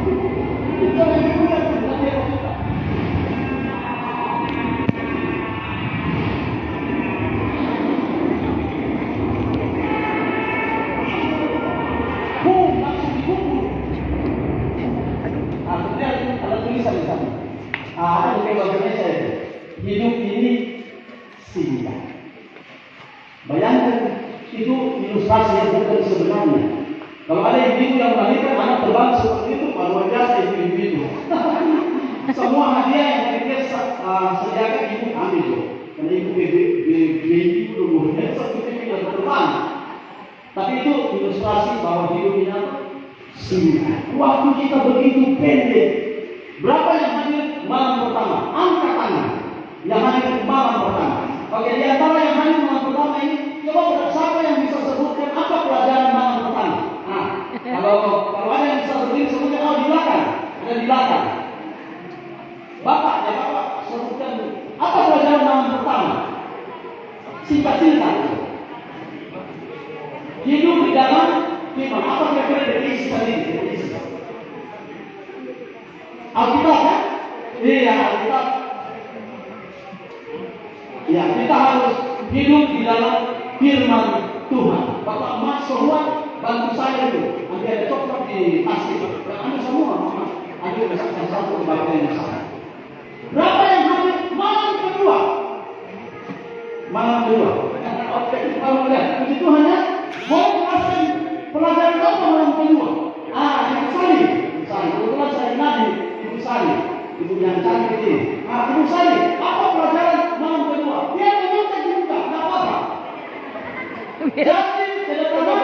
Itu yang dipunya dengan dia kita. Langsung dikubur. Kemudian ada tulisan di sana. Ada di bahasa Indonesia itu. Hidup ini singkat. Bayangkan itu ilustrasi yang bukan sebenarnya. Kalau ada ibu yang melahirkan anak terbang seperti itu, luar biasa ibu itu. Semua hadiah yang mereka sediakan ibu ambil. Karena ibu baby itu luar biasa seperti itu yang terbang. Tapi itu ilustrasi bahwa hidup ini singkat. Waktu kita begitu pendek. Berapa yang hadir malam pertama? Angkat tangan. Yang hadir malam pertama. Oke, di antara yang hadir malam pertama ini, coba siapa yang bisa sebutkan apa pelajaran malam pertama? Nah, kalau ada yang bisa berdiri sebutkan, oh di belakang, ada di belakang. Bapak, ya Bapak, sebutkan apa pelajaran malam pertama? Singkat-singkat. Hidup di dalam firman. Apa kira-kira dari isi tadi? Alkitab kan? Iya, Alkitab. Ya, kita harus hidup di dalam firman Tuhan. Bapak Mas Sohwan bantu saya itu. Nanti ada coklat di plastik. Dan Anda semua, Anda bisa satu bapak yang sama. Berapa yang hadir malam kedua? Malam kedua. Oke, kalau melihat puji Tuhan ya. Boleh jelaskan pelajaran apa malam kedua? Ibu Sari. Kebetulan saya nadi Ibu Sari. Ibu yang cantik ini. Ibu Sari, apa pelajaran malam kedua? Dia meminta dibuka, tidak apa-apa. Jadi, tidak apa-apa.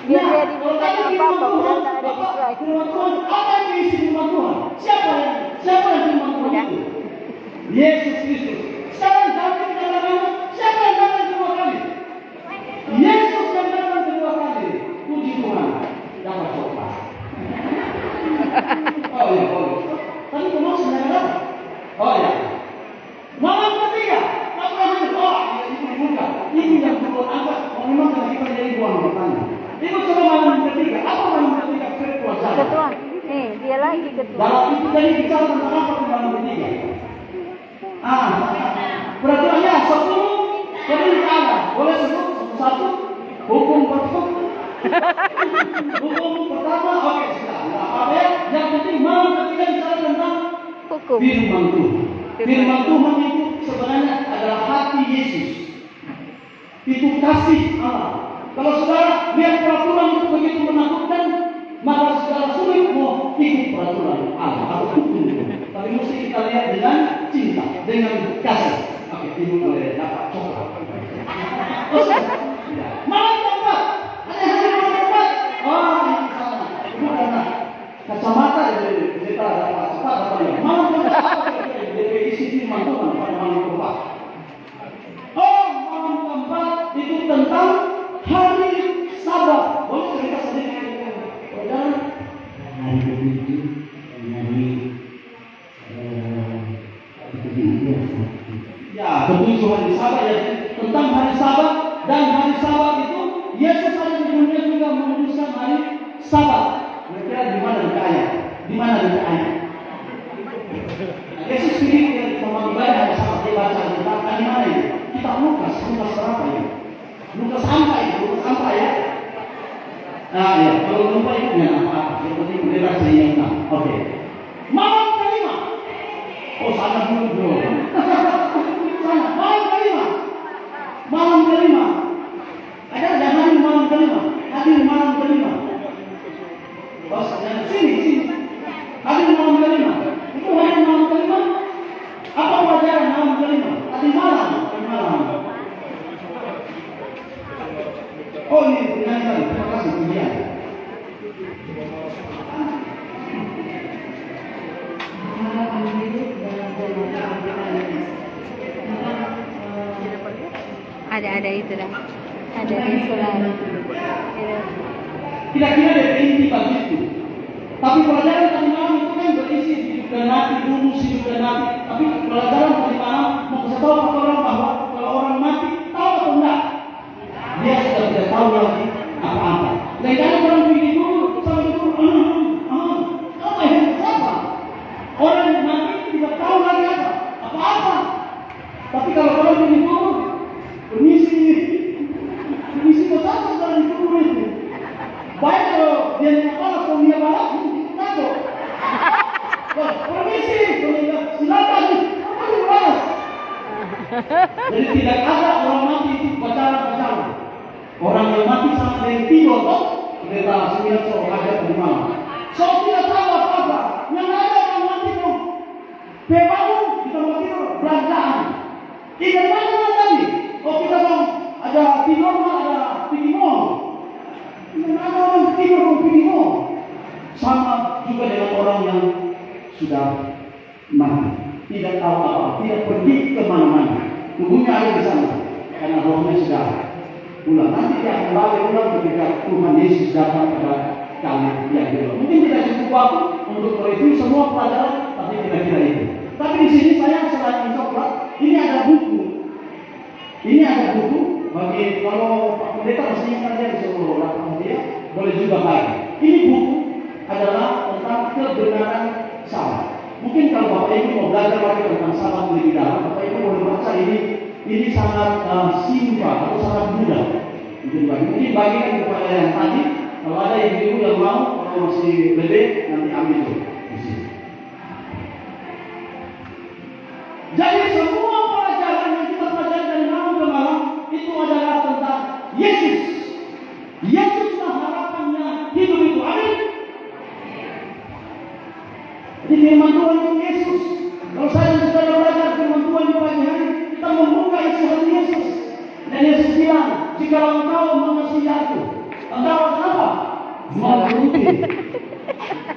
Dia dibuka apa-apa, padahal tak ada di slide. Firman Tuhan, apa yang diisi firman Tuhan? Siapa yang firman Tuhan itu? Yesus Kristus. Sekarang jangan kita katakan, siapa yang datang kedua kali? Yesus yang datang kedua kali. Puji Tuhan, dapat coklat. Oh ya, boleh. Tadi kemau sebenarnya dapat. Oh ya. Malam ketiga, apa yang dibuka? Itu dibuka. Itu yang perlu angkat. Memang kalau kita jadi buang bertanya. Itu coba malam ketiga. Apa malam ketiga? Ketua saya. Ketua. Dia lagi ketua. Dalam itu tadi bicara tentang apa di malam ketiga? Peraturannya 10 perintah ada. Boleh sebut satu? Hukum pertama. Hukum pertama, oke sudah. Apa ya? Yang penting malam ketiga bicara tentang Hukum. firman Tuhan. Firman Tuhan itu sebenarnya adalah hati Yesus. Itu kasih Allah. Kalau saudara lihat peraturan itu begitu menakutkan, maka saudara sulit mau ikut peraturan Allah atau hukum. Tapi mesti kita lihat dengan cinta, dengan kasih. Oke, ibu boleh dapat coklat. Malam keempat, ada yang hadir malam keempat. Ini sama. Ibu karena kacamata dari kita dapat cepat dapat ya. Malam keempat apa dari isi firman Tuhan pada malam keempat? Malam keempat itu tentang hari Sabat. Boleh cerita sedikit? Saudara? Hari ketujuh, hari ketujuh hari Sabat ya. Tentang hari Sabat, dan hari Sabat itu Yesus ada di dunia juga memutuskan hari Sabat. Kira-kira di mana di ayat? Di mana di ayat? Yesus pilih memang ibadah hari Sabat. Dia baca di mana ini? Kitab Lukas berapa ini? Lukas sampai ya. Ya, kalau lupa itu ya apa? Yang penting bebas diingat. Oke. Malam kelima. Sana dulu bro. Sana. Malam kelima. Ada hadir malam kelima. Hadir malam kelima. Sini. Hadir malam kelima. Itu hadir malam kelima. Apa pelajaran malam kelima? Tadi malam. Oh ini benar sekali. Terima kasih kemudian. Ada itu dah. Ada di sekolah. Kira-kira ada inti bagi itu. Tapi pelajaran tadi malam itu kan berisi hidup dan mati, rumus hidup dan mati. Tapi pelajaran tadi malam mau kasih tahu kepada orang bahwa kalau orang mati tahu atau enggak, dia sudah tidak tahu lagi apa-apa. Dan kalau orang begini dulu sampai itu, apa yang bilang so ada penimang. So tidak tahu apa-apa. Yang ada orang mati pun. Bangun kita mau tidur belanjaan. Ikan mana tadi? Oh kita mau ada tidur ada pinimong. Yang ada orang tidur mau pinimong. Sama juga dengan orang yang sudah mati. Tidak tahu apa, tidak pergi kemana-mana. Tubuhnya ada di sana. Karena rohnya sudah pulang. Nanti dia akan balik pulang ketika Tuhan Yesus datang pada kami yang kedua. Mungkin tidak cukup waktu untuk mereview semua pelajaran, tapi kira-kira itu. Tapi di sini saya selain mencoklat, ini ada buku. Ini ada buku bagi kalau Pak Pendeta masih ingat dia disuruh lapang dia, boleh juga bagi. Ini buku adalah tentang kebenaran salah. Mungkin kalau Bapak Ibu mau belajar lagi tentang salah lebih dalam, Bapak Ibu boleh baca ini sangat simpel atau sangat mudah. Mungkin bagikan kepada yang tadi, kalau ada ibu-ibu yang mau, kalau masih lebih nanti ambil itu di sini. Jadi semua pelajaran yang kita pelajari dari malam ke malam itu adalah tentang Yesus. Yesuslah harapannya hidup itu. Amin. Di firman Tuhan itu Yesus. Kalau saya dan saudara belajar firman Tuhan di pagi hari, kita membuka isi hati Yesus. Dan Yesus bilang, jika engkau mengasihi aku, engkau akan apa? Menuruti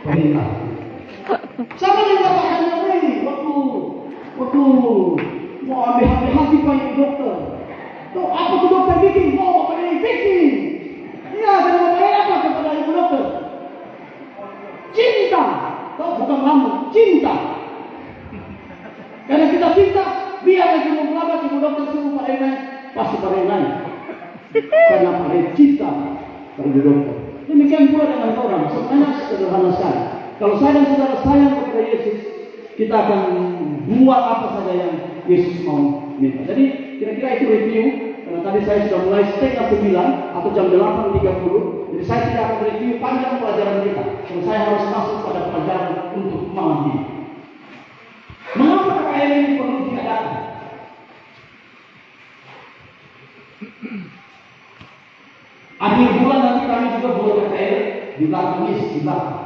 perintah. Sama dengan katakannya ini, waktu mau ambil hati Pak dokter. Tuh apa tuh dokter bikin? Oh, apa ini bikin? Iya, dan mau apa kepada ibu dokter? Cinta. Tuh bukan lambung, cinta. Karena kita cinta, biar lagi mau melabat ibu dokter suruh Pak Renai, pasti Pak Renai. Karena Pak Renai cinta pada ibu dokter. Demikian pula dengan orang, sebenarnya sederhana sekali. Kalau saya dan saudara sayang kepada Yesus, kita akan buat apa saja yang Yesus mau minta. Jadi kira-kira itu review. Karena tadi saya sudah mulai setengah 9 atau jam 8.30. Jadi saya tidak akan review panjang pelajaran kita. Kalau saya harus masuk pada pelajaran untuk malam ini. Mengapa KKR ini perlu diadakan? Akhir bulan nanti kami juga buat KKR di belakang Yesus di belakang.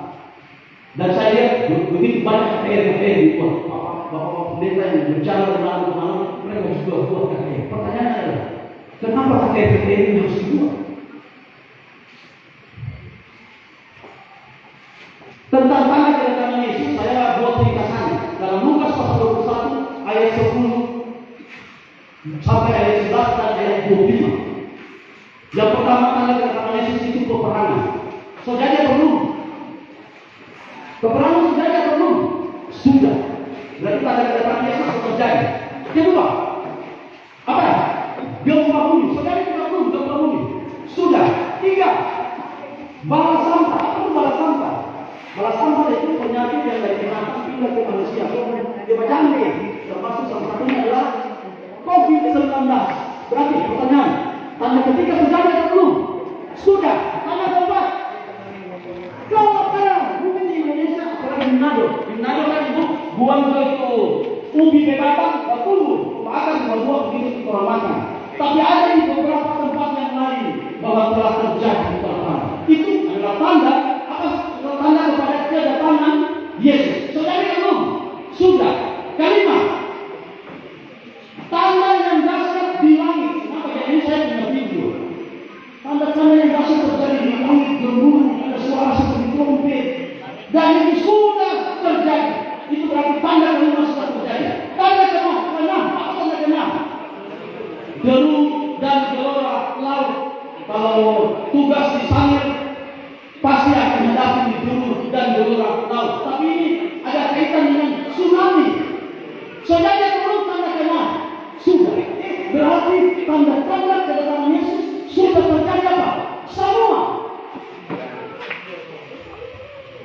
Dan saya lihat begitu banyak KKR dibuat. Bapak-bapak pendeta yang berjalan kemana-mana, mereka juga buat KKR. Pertanyaannya adalah, kenapa KKR ini harus dibuat? Tentang tanda kedatangan Yesus, saya buat ringkasan. Dalam Lukas pasal 21 ayat 10 sampai ayat 11 dan ayat 25. Yang pertama tanda kedatangan Yesus itu peperangan. Saudara perlu. Peperangan saudara perlu. Sudah. Berarti tanda kedatangan Yesus terjadi. Kedua, apa? Gempa bumi. Saudara tidak perlu gempa bumi. Sudah. Tiga, balas sampah. Apa itu balas sampah? Balas sampah itu penyakit yang dari binatang pindah ke manusia. Coba jangan termasuk salah satunya adalah COVID-19. Berarti pertanyaan, tanda ketiga sudah ada belum? Sudah. Tanda keempat. Kalau sekarang mungkin di Indonesia, apalagi di Manado kan itu buang itu ubi bebatang, tunggu, akan buang begitu orang makan. Tapi ada di beberapa tempat yang lain bahwa telah terjadi perang. Itu adalah tanda tanda kepada kedatangan Yesus. Saudara belum? Sudah. Kelima, tanda yang dahsyat di langit. Kenapa? Jadi saya punya video. Tanda-tanda yang dahsyat terjadi di langit, gemuruh, ada suara seperti trompet, dan itu sudah terjadi. Itu berarti tanda kelima sudah terjadi. Tanda keenam, apa tanda keenam? Deru dan gelora laut. Kalau tugas di sana pasti akan mendapat deru dan gelora laut. Tapi ini ada kaitan dengan tsunami. Saudara perlu tanda keenam. Sudah. Berarti tanda-tanda kedatangan Yesus sudah terjadi apa? Semua.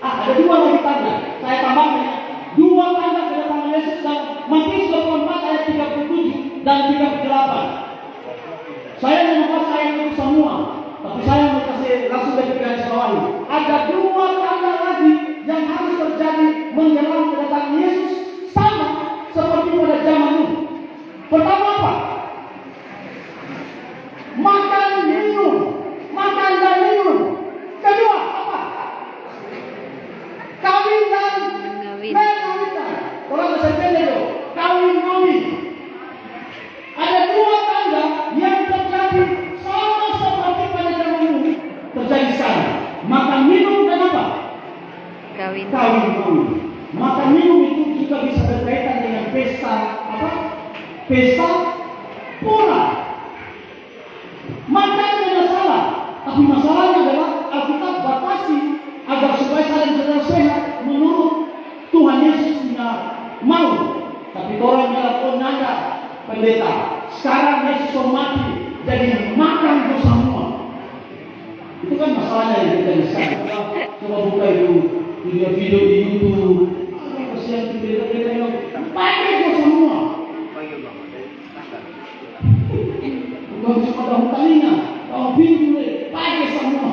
Ada dua lagi tanda. Saya tambahkan. Dua tanda kedatangan Yesus dan Matius 24 ayat 37 dan 38. Saya membaca itu semua, tapi saya mau kasih langsung dari garis bawahi. Ada dua tanda lagi yang harus terjadi menjelang kedatangan Yesus, sama seperti pada zaman Nuh. Pertama apa? Makan dan minum. Kedua apa? kawin. Makan minum itu juga bisa berkaitan dengan pesta apa? Pesta pora. Makan tidak salah, tapi masalahnya adalah Alkitab batasi agar supaya saling sehat menurut Tuhan Yesus tidak mau. Tapi orang bilang, oh nada pendeta, sekarang Yesus mau mati, jadi makan itu semua. Itu kan masalahnya yang kita disana. Coba buka itu video di YouTube. Kasihan kita bilang, pakai itu semua. Bukan cuma daun telinga, kalau pintu pakai semua.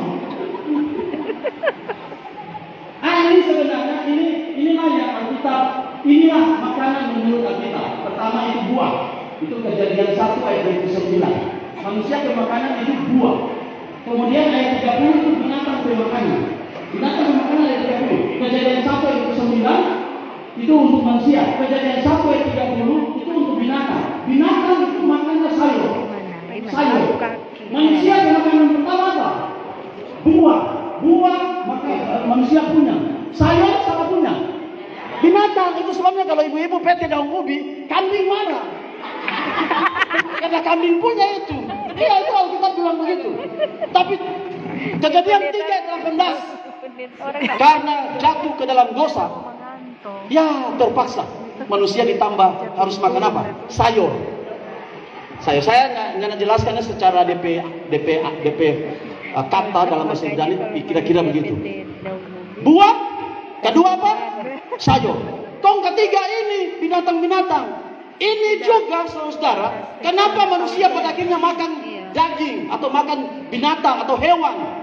Ini sebenarnya inilah yang Alkitab, inilah makanan menurut Alkitab. Pertama itu buah, itu Kejadian 1 ayat 29. Manusia kemakanan itu buah. Kemudian ayat 30 itu binatang kemakanan. Binatang kemakanan ayat 30. Kejadian 1 ayat 29 itu untuk manusia. Kejadian 1 ayat 30 itu untuk binatang. Binatang itu makannya sayur. Sayur. Manusia makanan pertama apa? Buah. Buah maka manusia punya. Sayur sama punya. Binatang itu sebabnya kalau ibu-ibu PT daun ubi, kambing marah. Karena kambing punya itu. Iya itu Alkitab bilang begitu. Tapi Kejadian 3 ayat 18 karena jatuh ke dalam dosa, ya terpaksa manusia ditambah harus makan apa? Sayur. Saya nggak jelaskannya secara DP kata dalam bahasa Ibrani kira-kira begitu. Buah, kedua apa? Sayur. Ketiga ini binatang-binatang. Ini juga saudara, kenapa manusia pada akhirnya makan daging atau makan binatang atau hewan?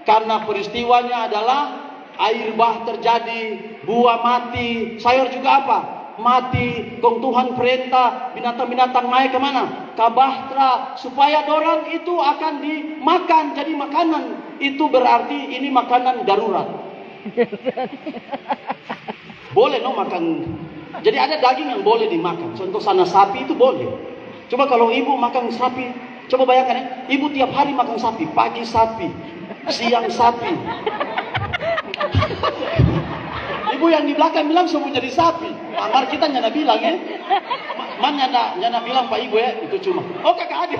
Karena peristiwanya adalah air bah terjadi, buah mati, sayur juga apa? Mati. Tuhan perintah binatang-binatang naik kemana? Ke bahtera, supaya dorang itu akan dimakan jadi makanan. Itu berarti ini makanan darurat. Boleh makan. Jadi ada daging yang boleh dimakan. Contoh sana sapi itu boleh. Coba kalau ibu makan sapi, coba bayangkan ya, ibu tiap hari makan sapi, pagi sapi, siang sapi. Ibu yang di belakang bilang semua jadi sapi. Amar kita nyana bilang ya. Nyana bilang Pak Ibu ya, itu cuma. Oh kakak adik.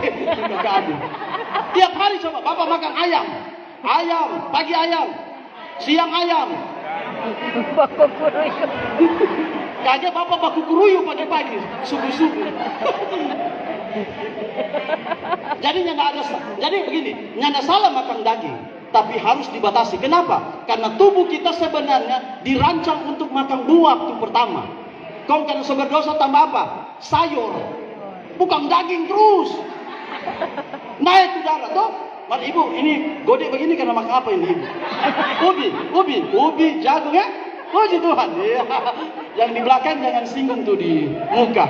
Tiap hari coba bapak makan ayam. Ayam, pagi ayam, siang ayam. Kaget bapak baku kuruyu pagi-pagi, subuh-subuh. Jadi begini, nyana salah makan daging, tapi harus dibatasi. Kenapa? Karena tubuh kita sebenarnya dirancang untuk makan buah itu pertama. Kau karena sumber dosa tambah apa? Sayur, bukan daging terus. Naik udara, toh? Mari ibu, ini gede begini karena makan apa ini ibu? Ubi, jagung ya? Puji Tuhan. Ya. Yang di belakang jangan singgung tuh di muka.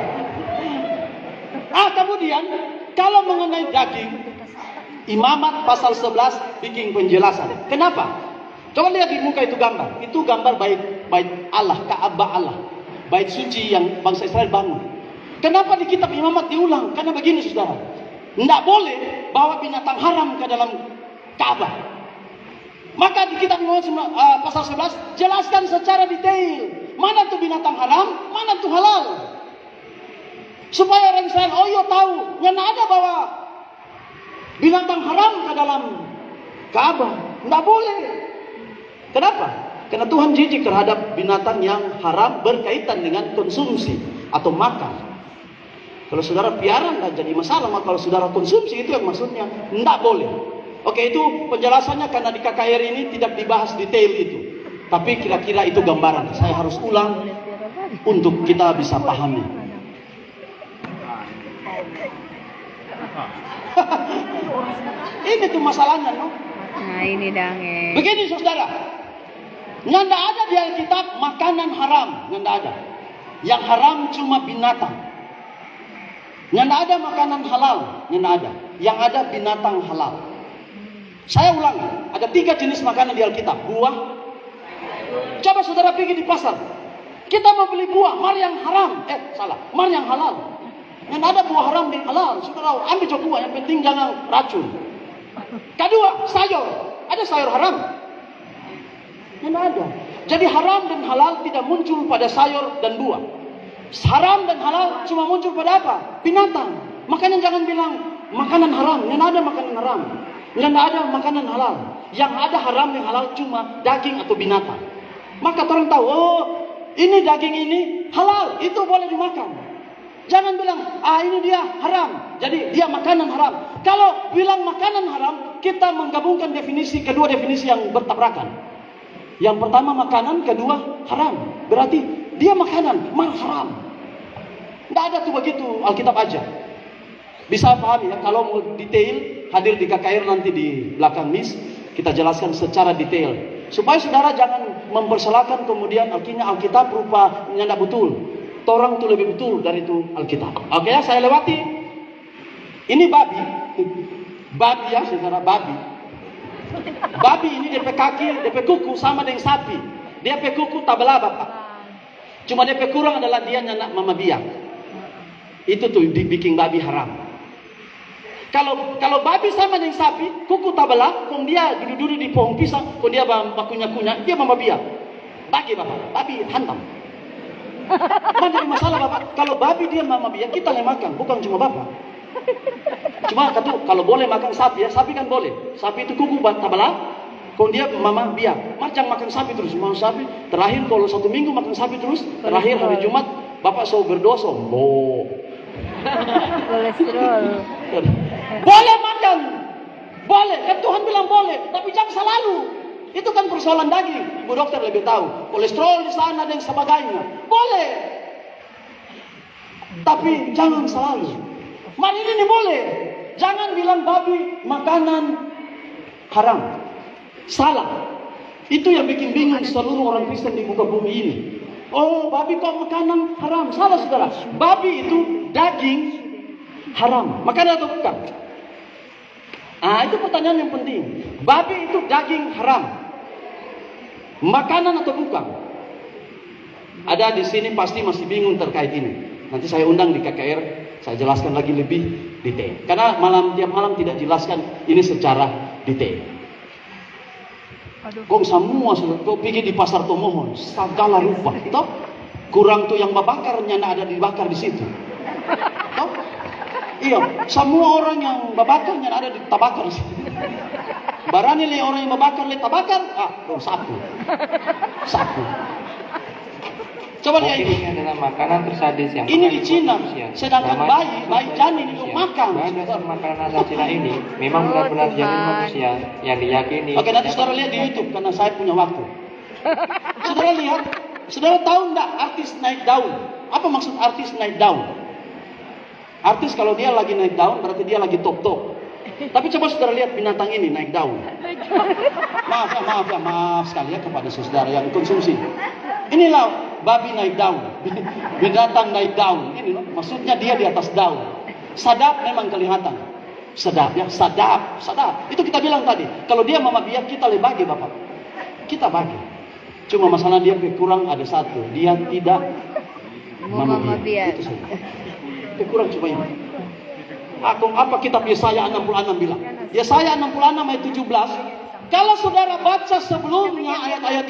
Kemudian kalau mengenai daging, Imamat pasal 11 bikin penjelasan. Kenapa? Coba lihat di muka itu gambar. Itu gambar bait Allah, Ka'bah Allah. Bait suci yang bangsa Israel bangun. Kenapa di kitab Imamat diulang? Karena begini saudara. Tidak boleh bawa binatang haram ke dalam Ka'bah. Maka di kitab Imamat pasal 11 jelaskan secara detail. Mana tuh binatang haram, mana tuh halal. Supaya orang Israel, tahu. Yang ada bawa binatang haram ke dalam Ka'bah. Tidak boleh. Kenapa? Karena Tuhan jijik terhadap binatang yang haram berkaitan dengan konsumsi atau makan. Kalau saudara piara tidak jadi masalah, maka kalau saudara konsumsi itu yang maksudnya tidak boleh. Oke, itu penjelasannya karena di KKR ini tidak dibahas detail itu. Tapi kira-kira itu gambaran. Saya harus ulang untuk kita bisa pahami. Ini tuh masalahnya, no? Nah ini dange. Begini saudara, nyanda ada di Alkitab makanan haram, nyanda ada. Yang haram cuma binatang. Nyanda ada makanan halal, nyanda ada. Yang ada binatang halal. Saya ulang, ada 3 jenis makanan di Alkitab. Buah. Coba saudara pergi di pasar. Kita mau beli buah, mar yang haram. Mar yang halal. Yang ada buah haram dan halal. Saudara ambil coba buah, yang penting jangan racun. Kedua, sayur. Ada sayur haram? Yang ada. Jadi haram dan halal tidak muncul pada sayur dan buah. Haram dan halal cuma muncul pada apa? Binatang. Makanya jangan bilang makanan haram. Yang ada makanan haram. Yang ada makanan halal. Yang ada haram dan halal cuma daging atau binatang. Maka orang tahu, oh ini daging ini halal, itu boleh dimakan. Jangan bilang, ini dia haram, jadi dia makanan haram. Kalau bilang makanan haram, kita menggabungkan kedua definisi yang bertabrakan. Yang pertama makanan, kedua haram. Berarti dia makanan, haram. Tidak ada tuh begitu, Alkitab aja. Bisa pahami ya, kalau mau detail, hadir di KKR nanti di belakang mis, kita jelaskan secara detail. Supaya saudara jangan mempersalahkan kemudian akhirnya Alkitab berupa tidak betul. Orang itu lebih betul dari itu Alkitab. Oke ya, saya lewati. Ini babi. Babi ya, saudara, babi. Babi ini DP kaki, DP kuku sama dengan sapi. DP kuku tabelah bapak. Cuma DP kurang adalah dia nyanak mama biak. Itu tuh dibikin babi haram. Kalau babi sama dengan sapi, kuku tabelah, kong dia duduk-duduk di pohon pisang, kong dia bakunya-kunya, dia mama biak. Bagi bapak, babi hantam. Mana ada masalah bapak? Kalau babi dia mama biak, kita yang makan, bukan cuma bapak. Cuma kalau boleh makan sapi ya, sapi kan boleh. Sapi itu kuku tabelah, kong dia mama biak. Macam makan sapi terus, mau sapi. Terakhir kalau 1 minggu makan sapi terus, terakhir hari Jumat, bapak so berdosa, Kolesterol. Boleh makan, boleh. Kan Tuhan bilang boleh, tapi jangan selalu. Itu kan persoalan daging. Ibu dokter lebih tahu. Kolesterol di sana dan sebagainya. Boleh, tapi jangan selalu. Mari ini boleh. Jangan bilang babi makanan haram. Salah. Itu yang bikin bingung seluruh orang Kristen di muka bumi ini. Oh, babi kok makanan haram? Salah saudara. Babi itu daging haram. Makanan atau bukan? Itu pertanyaan yang penting. Babi itu daging haram. Makanan atau bukan? Ada di sini pasti masih bingung terkait ini. Nanti saya undang di KKR, saya jelaskan lagi lebih detail. Karena tiap malam tidak jelaskan ini secara detail. Kok semua kok pergi di pasar Tomohon, segala rupa, toh? Kurang tuh yang babakarnya ada dibakar di situ. Toh? Iya, semua orang yang babakarnya ada di tabakar di situ. Barani le orang yang babakar le tabakar, sapu. Coba lihat ini adalah makanan tersadis yang ini di Cina, sedangkan bayi janin itu makan. Dasar makanan asal Cina ini memang benar-benar janin manusia yang diyakini. Oke, nanti saudara lihat di YouTube karena saya punya waktu. Saudara lihat, saudara tahu enggak artis naik daun? Apa maksud artis naik daun? Artis kalau dia lagi naik daun berarti dia lagi top. Tapi coba saudara lihat binatang ini naik daun. Maaf sekali ya kepada saudara yang konsumsi. Inilah babi naik daun, binatang naik daun. Ini loh, maksudnya dia di atas daun. Sadap memang kelihatan. Sadap ya, sadap. Itu kita bilang tadi. Kalau dia mama biak, kita lebih bagi bapak. Kita bagi. Cuma masalah dia kurang ada satu. Dia tidak mama biak. Itu saja. Kurang cuma ini. Apa kitab Yesaya 66 bilang? Yesaya 66 ayat 17. Kalau saudara baca sebelumnya ayat-ayat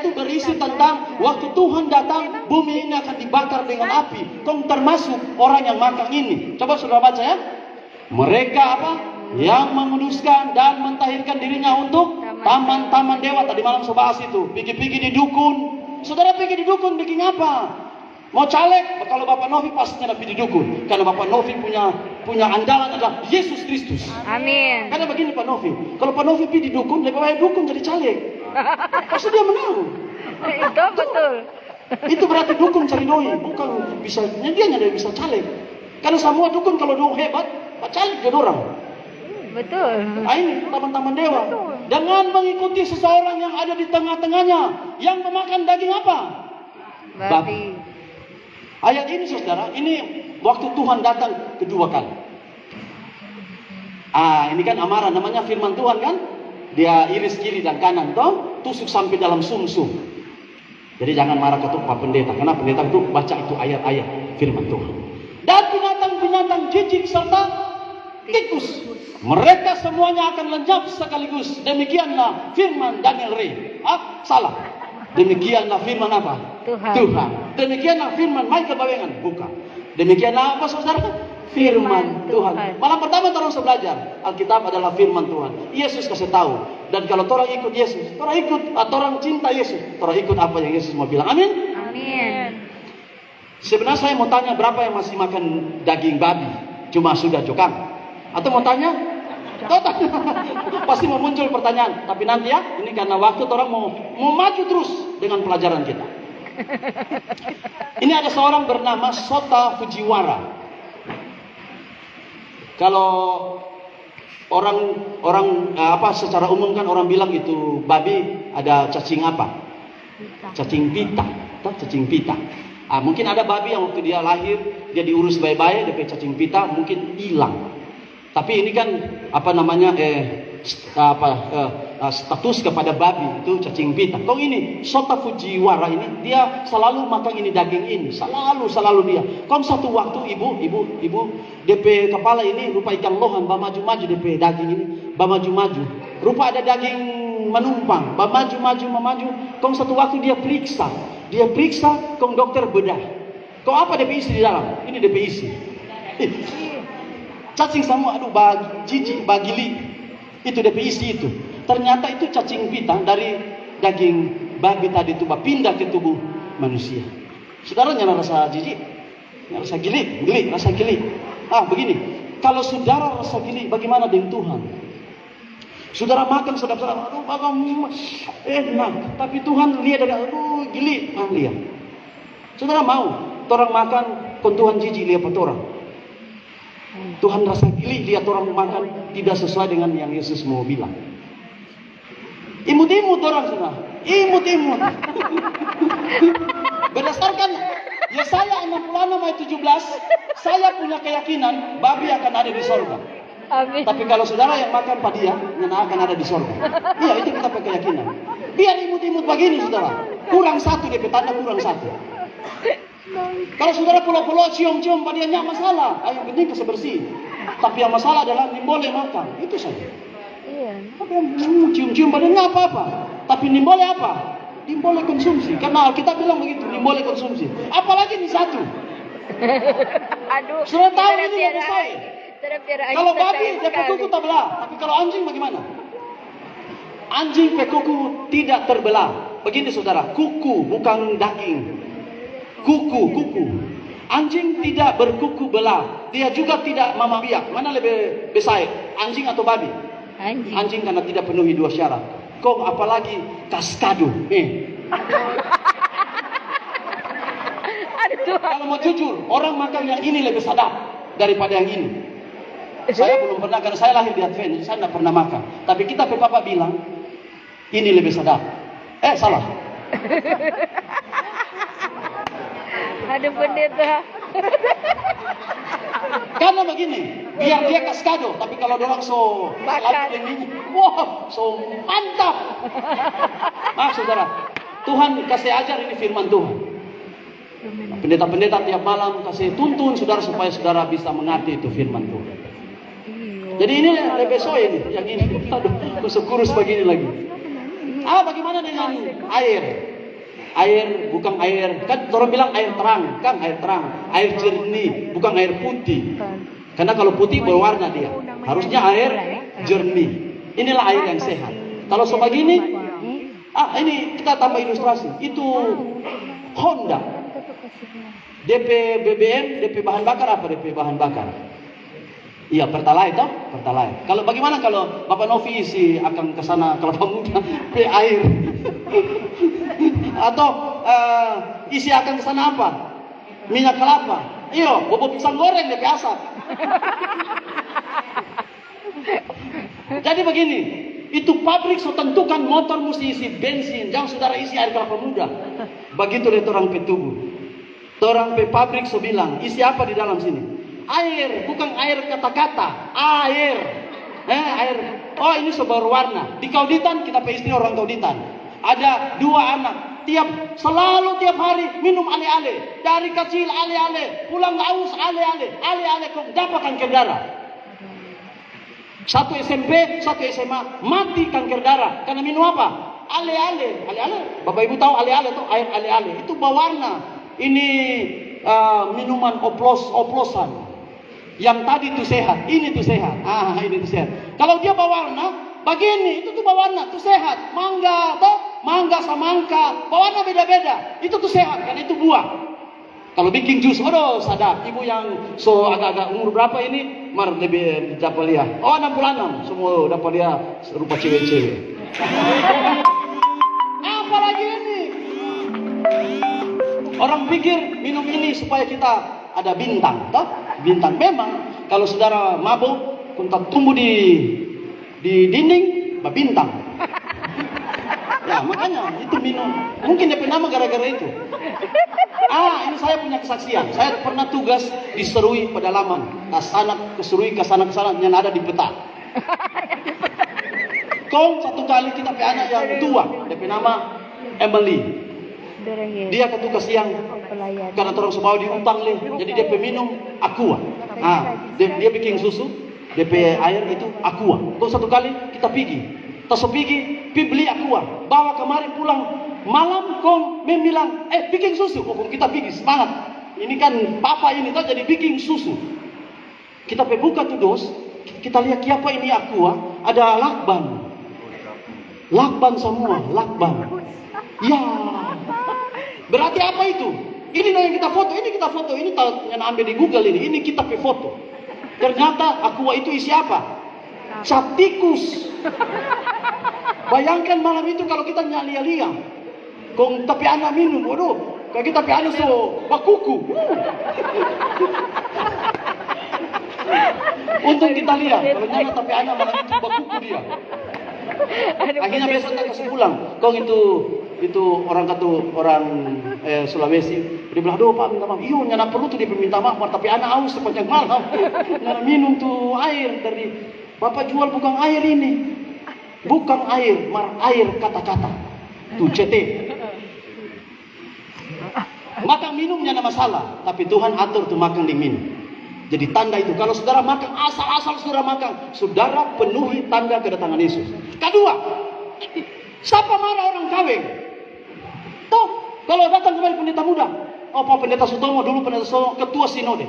itu berisi tentang waktu Tuhan datang, bumi ini akan dibakar dengan api. Kong termasuk orang yang makan ini. Coba saudara baca ya. Mereka apa? Yang menguduskan dan mentahirkan dirinya untuk taman-taman dewa. Tadi malam saya bahas itu. Pergi-pergi di dukun. Saudara pergi di dukun bikin apa? Mau caleg, kalau Bapak Novi pastinya pergi di dukun. Karena Bapak Novi punya andalan adalah Yesus Kristus. Amin. Karena begini Pak Novi, kalau Pak Novi pergi di dukun, lebih baik dukun jadi caleg. Pasti dia menang. Itu betul. Itu berarti dukun cari doi, bukan bisa dia nyari bisa caleg. Karena semua dukun kalau dong hebat, Pak caleg jadi orang. Betul. Ini teman-teman dewa. Dengan mengikuti seseorang yang ada di tengah-tengahnya, yang memakan daging apa? Babi. Ayat ini saudara, ini waktu Tuhan datang kedua kali. Ini kan amarah, namanya firman Tuhan kan? Dia iris kiri dan kanan, toh tusuk sampai dalam sumsum. Jadi jangan marah ke Pak Pendeta, karena pendeta itu baca itu ayat-ayat firman Tuhan. Dan binatang-binatang jijik serta tikus, mereka semuanya akan lenyap sekaligus. Demikianlah firman Daniel Ray. Salah. Demikianlah firman apa? Tuhan. Demikianlah firman Michael Bawengan. Bukan. Demikianlah apa saudara? Firman Tuhan. Malam pertama orang belajar Alkitab adalah firman Tuhan. Yesus kasih tahu. Dan kalau orang ikut Yesus, orang cinta Yesus, orang ikut apa yang Yesus mau bilang. Amin. Amin. Sebenarnya saya mau tanya berapa yang masih makan daging babi? Cuma sudah jokang? Atau mau tanya? Oh, tanya. Pasti mau muncul pertanyaan. Tapi nanti ya, ini karena waktu orang mau maju terus dengan pelajaran kita. Ini ada seorang bernama Sota Fujiwara. Kalau orang secara umum kan orang bilang itu babi ada cacing apa? Cacing pita, cacing pita. Mungkin ada babi yang waktu dia lahir dia diurus baik-baik, dia cacing pita mungkin hilang. Tapi ini kan status kepada babi itu cacing pita. Kau ini Sota Fujiwara ini dia selalu makan ini daging ini, selalu dia. Kau satu waktu ibu DP kepala ini rupa ikan lohan, maju-maju DP daging ini, maju-maju. Rupa ada daging menumpang, maju. Kau satu waktu dia periksa, kau dokter bedah. Kau apa DP isi di dalam? Ini DP isi. Cacing semua, aduh jijik, bagili. Itu DP isi itu. Ternyata itu cacing pita dari daging babi tadi itu pindah ke tubuh manusia. Saudara nyala rasa jijik, rasa gili, rasa gili. Begini, kalau saudara rasa gili, bagaimana dengan Tuhan? Saudara makan sedap-sedap, aduh enak, tapi Tuhan lihat dari gili, lihat. Saudara mau orang makan, kon Tuhan jijik lihat orang. Tuhan rasa gili lihat orang makan tidak sesuai dengan yang Yesus mau bilang. Imut-imut orang semua. Imut-imut. Berdasarkan Yesaya 66 ayat 17, saya punya keyakinan babi akan ada di sorga. Amin. Tapi kalau saudara yang makan padia, akan ada di sorga. Iya, itu kita pakai keyakinan. Biar imut-imut begini saudara. Kurang satu dia tanda kurang satu. Kalau saudara pulau-pulau cium-cium padianya masalah. Yang penting bersih. Tapi yang masalah adalah boleh makan. Itu saja. Iya. Cium-cium badannya apa-apa. Tapi boleh apa? Boleh konsumsi. Karena kita bilang begitu, boleh konsumsi. Apalagi ini satu. Aduh. Sudah tahu ini yang saya. Kalau babi dia kuku tak belah. Tapi kalau anjing bagaimana? Anjing kuku tidak terbelah. Begini saudara, kuku bukan daging. Kuku. Anjing tidak berkuku belah. Dia juga tidak mama biak. Mana lebih besar? Anjing atau babi? Anjing karena tidak penuhi dua syarat. Kok apalagi kaskado. Kalau mau jujur, orang makan yang ini lebih sadap daripada yang ini. Saya belum pernah, karena saya lahir di Advent, saya tidak pernah makan. Tapi kita papa bilang, ini lebih sadap. Salah. Ada pendeta. Karena begini, biar dia kaskado, tapi kalau orang so ini, so mantap. Saudara, Tuhan kasih ajar ini firman Tuhan. Pendeta-pendeta tiap malam kasih tuntun saudara supaya saudara bisa mengerti itu firman Tuhan. Jadi ini lebih ini, yang ini, kurus begini lagi. Bagaimana dengan air? Air bukan air, kan orang bilang air terang, kan air terang, air jernih, bukan air putih. Karena kalau putih berwarna dia, harusnya air jernih. Inilah air yang sehat. Kalau sebegini, ini kita tambah ilustrasi. Itu Honda, DP BBM, DP bahan bakar apa DP bahan bakar? Iya, Pertalite toh, Pertalite. Kalau bagaimana kalau Bapak Novi isi akan ke sana kalau muda air? Atau isi akan ke sana apa? Minyak kelapa. Iyo, bubuk pisang goreng DP asap. Jadi begini, itu pabrik so tentukan motor mesti isi bensin, jangan saudara isi air kelapa muda. Begitu deh orang petubuh. Orang pe pabrik so bilang, isi apa di dalam sini? Air, bukan air kata-kata, air. Air. Oh, ini sebuah warna. Di Kauditan kita pe istri orang Kauditan. Ada 2 anak. Selalu tiap hari minum ale-ale. Dari kecil ale-ale, pulang haus ale-ale, kok dapat kanker darah. Satu SMP, satu SMA mati kanker darah karena minum apa? Ale-ale. Bapak Ibu tahu ale-ale tuh air ale-ale. Itu berwarna. Ini minuman oplosan. Yang tadi itu sehat, ini tuh sehat. Ini tuh sehat. Kalau dia berwarna begini, itu tuh berwarna, tuh sehat. Mangga, toh? Mangga semangka, berwarna beda-beda. Itu tuh sehat, kan itu buah. Kalau bikin jus, aduh sadap. Ibu yang so agak-agak umur berapa ini, mar lebih dapat lihat. Oh 66, semua dapat lihat serupa cewek-cewek. Apalagi ini? Orang pikir minum ini supaya kita ada bintang, toh? Bintang. Memang kalau saudara mabuk, kuntat tumbuh di dinding, bintang. Ya makanya itu minum. Mungkin dia nama gara-gara itu. Ini saya punya kesaksian. Saya pernah tugas di Serui Pedalaman. Keserui kesana yang ada di peta. Satu kali kita punya anak yang tua. Dia nama Emily. Dia ketugas siang. Karena orang semua diumpang leh. Jadi dia peminum aqua. Dia bikin susu. DP air itu aqua. Satu kali kita pergi. Pergi beli aqua. Bawa kemarin pulang. Malam kong bilang, bikin susu. Kita pergi semangat. Ini kan papa ini tuh jadi bikin susu. Kita buka tuh dos. Kita lihat apa ini aqua. Ada lakban. Lakban semua. Lakban. Ya. Berarti apa itu? Ini yang kita foto. Ini yang ambil di Google ini. Ini kita foto. Ternyata aqua itu isi apa? Cap tikus. Bayangkan malam itu kalau kita nyalia-lia. Kong tapi anak minum, waduh, kayak kita tapi anak so bakuku. Untung kita lihat, kalau nyala tapi anak malam itu bakuku dia. Akhirnya besok tak kasih pulang. Kong itu orang Sulawesi. Dia bilang, aduh Pak minta maaf. Iyo, nyana perlu tuh dia minta maaf, tapi anak aus sepanjang malam. Nyana minum tuh air dari Bapak jual bukan air ini, bukan air, air kata-kata. Tuh CT. Makan minumnya ada masalah, tapi Tuhan atur tuh makan di minum. Jadi tanda itu, kalau saudara makan asal-asal saudara makan, saudara penuhi tanda kedatangan Yesus. Kedua, siapa marah orang kawin? Tuh, kalau datang kembali pendeta muda, Pak Pendeta Sutomo dulu pendeta Sutomo ketua sinode.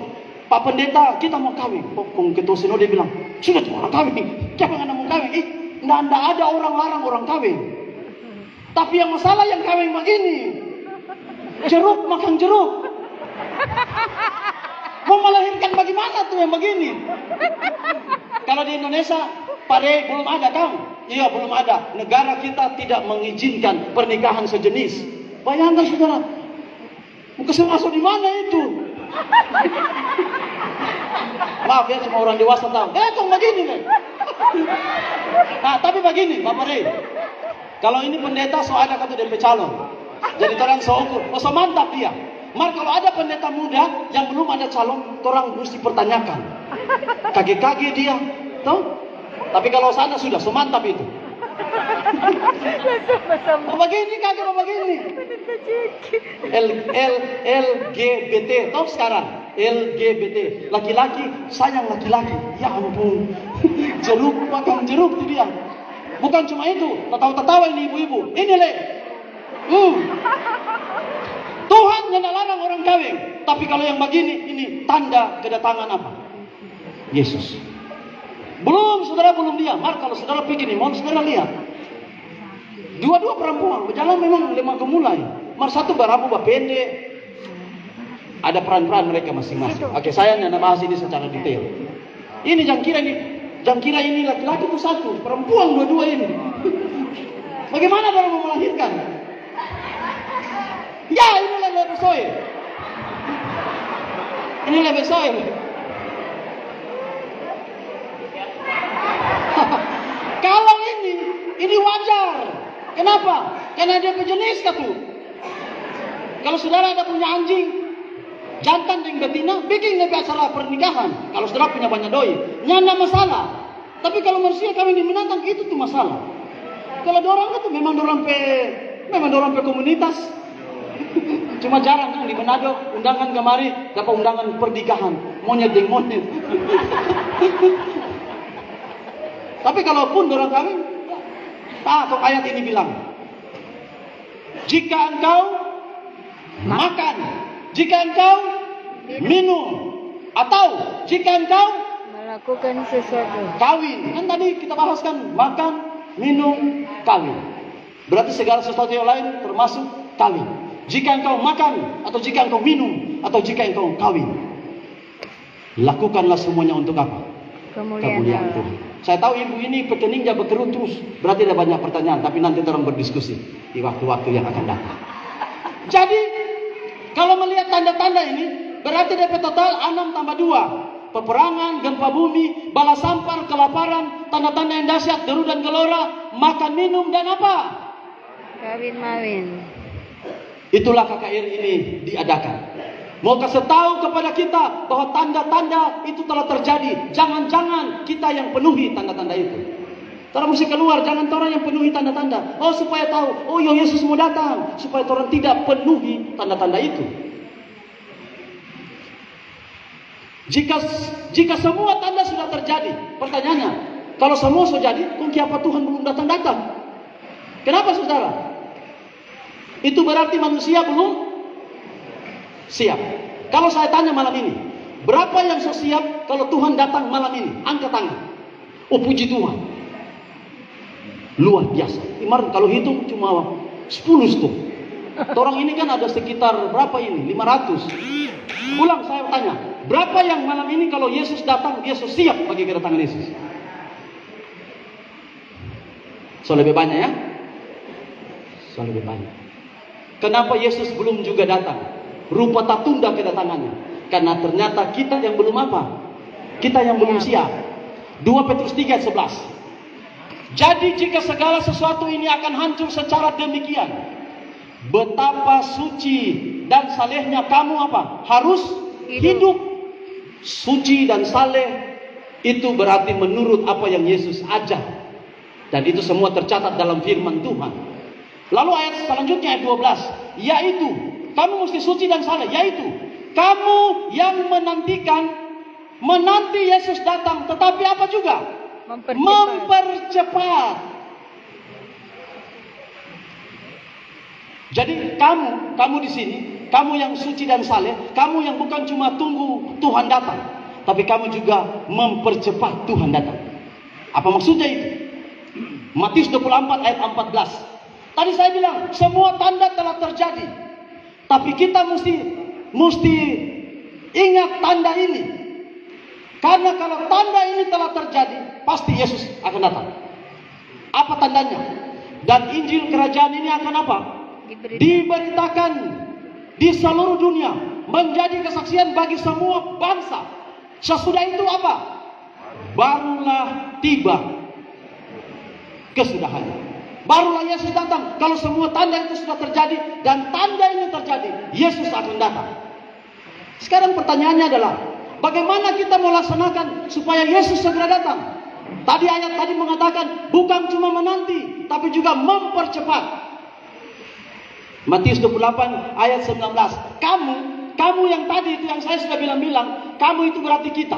Pak Pendeta kita mau kawin. Ketua sinode bilang, sudah tuh orang kawin, jangan anda mau kawin. Nggak ada orang larang orang kawin. Tapi yang masalah yang kawin begini. Jeruk makan jeruk. Mau melahirkan bagaimana tuh yang begini? Kalau di Indonesia, belum ada kan? Iya belum ada. Negara kita tidak mengizinkan pernikahan sejenis. Bayangkan saudara, mau masuk di mana itu? Maaf ya, semua orang dewasa tahu. Kok begini nih? Nah, tapi begini, Bapak Rey. Kalau ini pendeta so ada kata DP calon. Jadi orang so ukur, so mantap dia. Mar kalau ada pendeta muda yang belum ada calon, orang mesti pertanyakan. Kage-kage dia, toh? Tapi kalau sana sudah so mantap itu. Begini kage begini. LGBT, toh sekarang LGBT, laki-laki sayang laki-laki. Ya ampun, jeruk makan jeruk tuh dia. Bukan cuma itu, tertawa-tertawa ini ibu-ibu. Ini leh. Tuhan yang larang orang kawin. Tapi kalau yang begini, ini tanda kedatangan apa? Yesus. Belum, saudara belum lihat. Mar kalau saudara pergi nih, mau saudara lihat. Dua-dua perempuan, berjalan memang gemulai. Mar satu barabu pendek. Ada peran-peran mereka masing-masing. Oke, saya yang bahas ini secara detail. Ini jangan kira ini laki-laki itu satu, perempuan dua-dua ini. Bagaimana orang mau melahirkan? Ya, ini lebih soil. Ini lebih soil. Kalau ini wajar. Kenapa? Karena dia berjenis katu. Kalau saudara ada punya anjing, jantan dan betina, bikin lebih acara pernikahan. Kalau saudara punya banyak doi, nyana masalah. Tapi kalau manusia kami dimenantang itu tuh masalah. Kalau dorang itu memang dorang pe komunitas. Cuma jarang kan di Manado undangan kemari dapat undangan pernikahan monyet deng monyet. Tapi kalaupun dorang kawin, kok ayat ini bilang jika engkau makan, jika engkau minum, atau jika engkau Melakukan sesuatu. kawin. Kan tadi kita bahas kan, makan, minum, kawin. Berarti segala sesuatu yang lain termasuk kawin. Jika engkau makan, atau jika engkau minum, atau jika engkau kawin, lakukanlah semuanya untuk apa? Kemuliaan Kemuliaan Allah. Tuhan. Saya tahu ibu ini pekeningnya berkerut terus. Berarti ada banyak pertanyaan. Tapi nanti orang berdiskusi di waktu-waktu yang akan datang. Jadi, kalau melihat tanda-tanda ini, berarti DP total 6 tambah 2. Peperangan, gempa bumi, bala sampar, kelaparan, tanda-tanda yang dahsyat, deru dan gelora, makan, minum, dan apa? Kawin mawin. Itulah KKR ini diadakan. Mau kasih tahu kepada kita bahwa tanda-tanda itu telah terjadi. Jangan-jangan kita yang penuhi tanda-tanda itu. Orang mesti keluar, jangan orang yang penuhi tanda-tanda. Oh, supaya tahu, oh ya Yesus mau datang. Supaya orang tidak penuhi tanda-tanda itu. Jika semua tanda sudah terjadi, pertanyaannya, kalau semua sudah jadi, kok kenapa Tuhan belum datang-datang? Kenapa saudara? Itu berarti manusia belum siap. Kalau saya tanya malam ini, berapa yang so siap kalau Tuhan datang malam ini? Angkat tangan. Oh, puji Tuhan. Luar biasa. Kemarin kalau hitung cuma 10 stuk. Orang ini kan ada sekitar berapa ini? 500. Ulang saya tanya, berapa yang malam ini kalau Yesus datang, dia so siap bagi kedatangan Yesus? So lebih banyak ya? So lebih banyak. Kenapa Yesus belum juga datang? Rupa tak tunda kedatangannya. Karena ternyata kita yang belum apa? Kita yang belum siap. 2 Petrus 3 ayat 11. Jadi jika segala sesuatu ini akan hancur secara demikian, betapa suci dan salehnya kamu apa? Harus hidup. Suci dan saleh itu berarti menurut apa yang Yesus ajar. Dan itu semua tercatat dalam firman Tuhan. Lalu ayat selanjutnya ayat 12, yaitu kamu mesti suci dan saleh, yaitu kamu yang menanti Yesus datang, tetapi apa juga? Mempercepat. Jadi kamu di sini, kamu yang suci dan saleh, kamu yang bukan cuma tunggu Tuhan datang, tapi kamu juga mempercepat Tuhan datang. Apa maksudnya itu? Matius 24 ayat 14. Tadi saya bilang semua tanda telah terjadi. Tapi kita mesti ingat tanda ini. Karena kalau tanda ini telah terjadi, pasti Yesus akan datang. Apa tandanya? Dan Injil kerajaan ini akan apa? Diberitakan di seluruh dunia, menjadi kesaksian bagi semua bangsa. Sesudah itu apa? Barulah tiba kesudahannya. Barulah Yesus datang. Kalau semua tanda itu sudah terjadi dan tanda ini terjadi, Yesus akan datang. Sekarang pertanyaannya adalah, bagaimana kita mau laksanakan supaya Yesus segera datang? Tadi ayat tadi mengatakan bukan cuma menanti, tapi juga mempercepat. Matius 28 ayat 19. Kamu yang tadi itu yang saya sudah bilang, kamu itu berarti kita.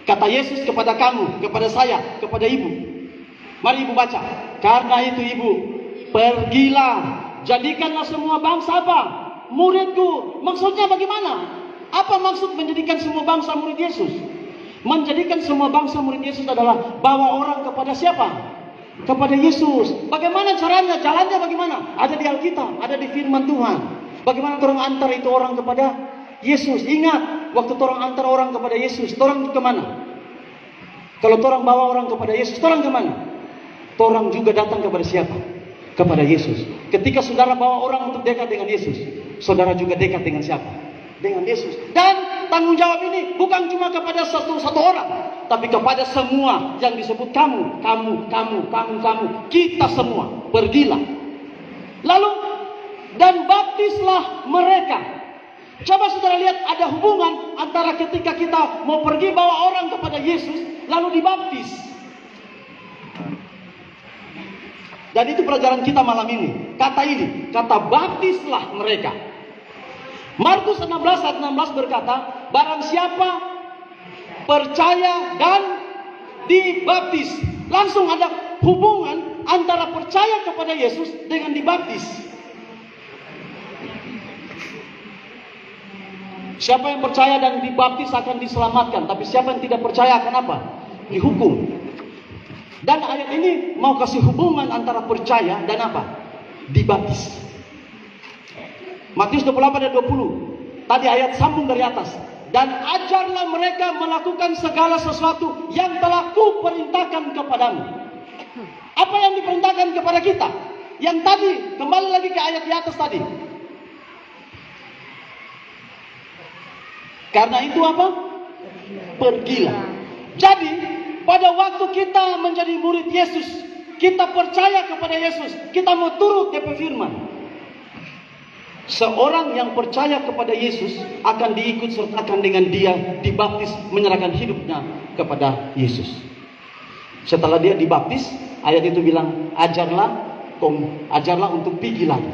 Kata Yesus kepada kamu, kepada saya, kepada ibu. Mari ibu baca. Karena itu ibu, pergilah, jadikanlah semua bangsa apa? Muridku. Maksudnya bagaimana? Apa maksud menjadikan semua bangsa murid Yesus? Menjadikan semua bangsa murid Yesus adalah bawa orang kepada siapa? Kepada Yesus. Bagaimana caranya? Jalannya bagaimana? Ada di Alkitab, ada di firman Tuhan. Bagaimana orang antar itu orang kepada Yesus? Ingat, waktu orang antar orang kepada Yesus, orang kemana? Kalau orang bawa orang kepada Yesus, orang kemana? Orang juga datang kepada siapa? Kepada Yesus. Ketika saudara bawa orang untuk dekat dengan Yesus, saudara juga dekat dengan siapa? Dengan Yesus. Dan tanggung jawab ini bukan cuma kepada satu orang, tapi kepada semua yang disebut kamu. Kita semua pergilah. Lalu dan baptislah mereka. Coba saudara lihat, ada hubungan antara ketika kita mau pergi bawa orang kepada Yesus, lalu dibaptis. Dan itu pelajaran kita malam ini. Kata baptislah mereka. Markus 16 ayat 16 berkata, barang siapa percaya dan dibaptis. Langsung ada hubungan antara percaya kepada Yesus dengan dibaptis. Siapa yang percaya dan dibaptis akan diselamatkan, tapi siapa yang tidak percaya akan apa? Dihukum. Dan ayat ini mau kasih hubungan antara percaya dan apa? Dibaptis. Matius 28 ayat 20. Tadi ayat sambung dari atas. Dan ajarlah mereka melakukan segala sesuatu yang telah kuperintahkan kepadamu. Apa yang diperintahkan kepada kita? Yang tadi, kembali lagi ke ayat di atas tadi. Karena itu apa? Pergilah. Jadi, pada waktu kita menjadi murid Yesus, kita percaya kepada Yesus, kita mau turut DP firman. Seorang yang percaya kepada Yesus akan diikut sertakan dengan dia dibaptis, menyerahkan hidupnya kepada Yesus. Setelah dia dibaptis, ayat itu bilang, ajarlah untuk pergi lagi.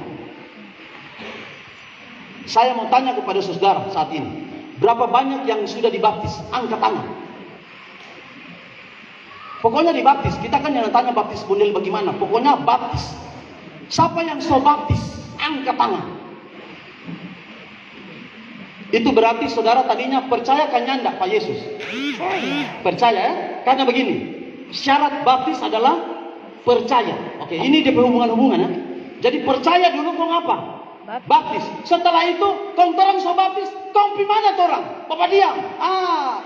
Saya mau tanya kepada saudara saat ini, berapa banyak yang sudah dibaptis? Angkat tangan. Pokoknya dibaptis. Kita kan yang tanya baptis bundel bagaimana. Pokoknya baptis. Siapa yang so baptis? Angkat tangan. Itu berarti saudara tadinya percaya kan nyanda Pak Yesus? Percaya ya? Karena begini, syarat baptis adalah percaya. Oke, ini dia hubungan-hubungan ya. Jadi percaya dulu kong apa? Baptis. Setelah itu kong torang so baptis, kong pimana torang? Bapak diam.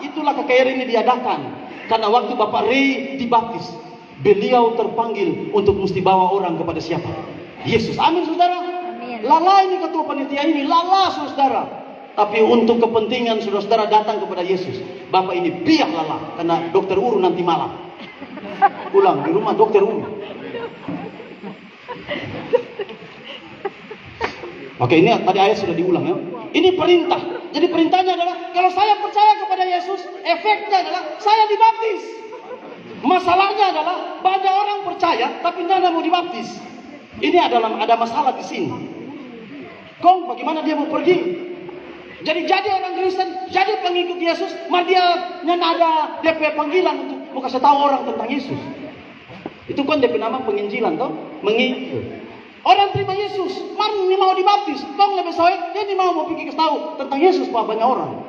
Itulah KKR ini diadakan. Karena waktu Bapak Rey dibaptis, beliau terpanggil untuk mesti bawa orang kepada siapa? Yesus. Amin saudara. Amin. Lala ini ketua panitia ini, lala saudara. Tapi untuk kepentingan saudara datang kepada Yesus, Bapak ini biar lala, karena dokter Uru nanti malam pulang di rumah dokter Uru. Oke, ini tadi ayat sudah diulang ya. Ini perintah. Jadi perintahnya adalah kalau saya percaya kepada Yesus, efeknya adalah saya dibaptis. Masalahnya adalah banyak orang percaya tapi tidak mau dibaptis. Ini ada masalah di sini. Kong, bagaimana dia mau pergi? Jadi orang Kristen, jadi pengikut Yesus, maka dia ada DP panggilan untuk mau kasih tahu orang tentang Yesus. Itu kan DP nama penginjilan toh, mengikut. Orang terima Yesus, ini mau dibaptis, kong lebih soek, ini mau pergi kasih tahu tentang Yesus Pak, banyak orang.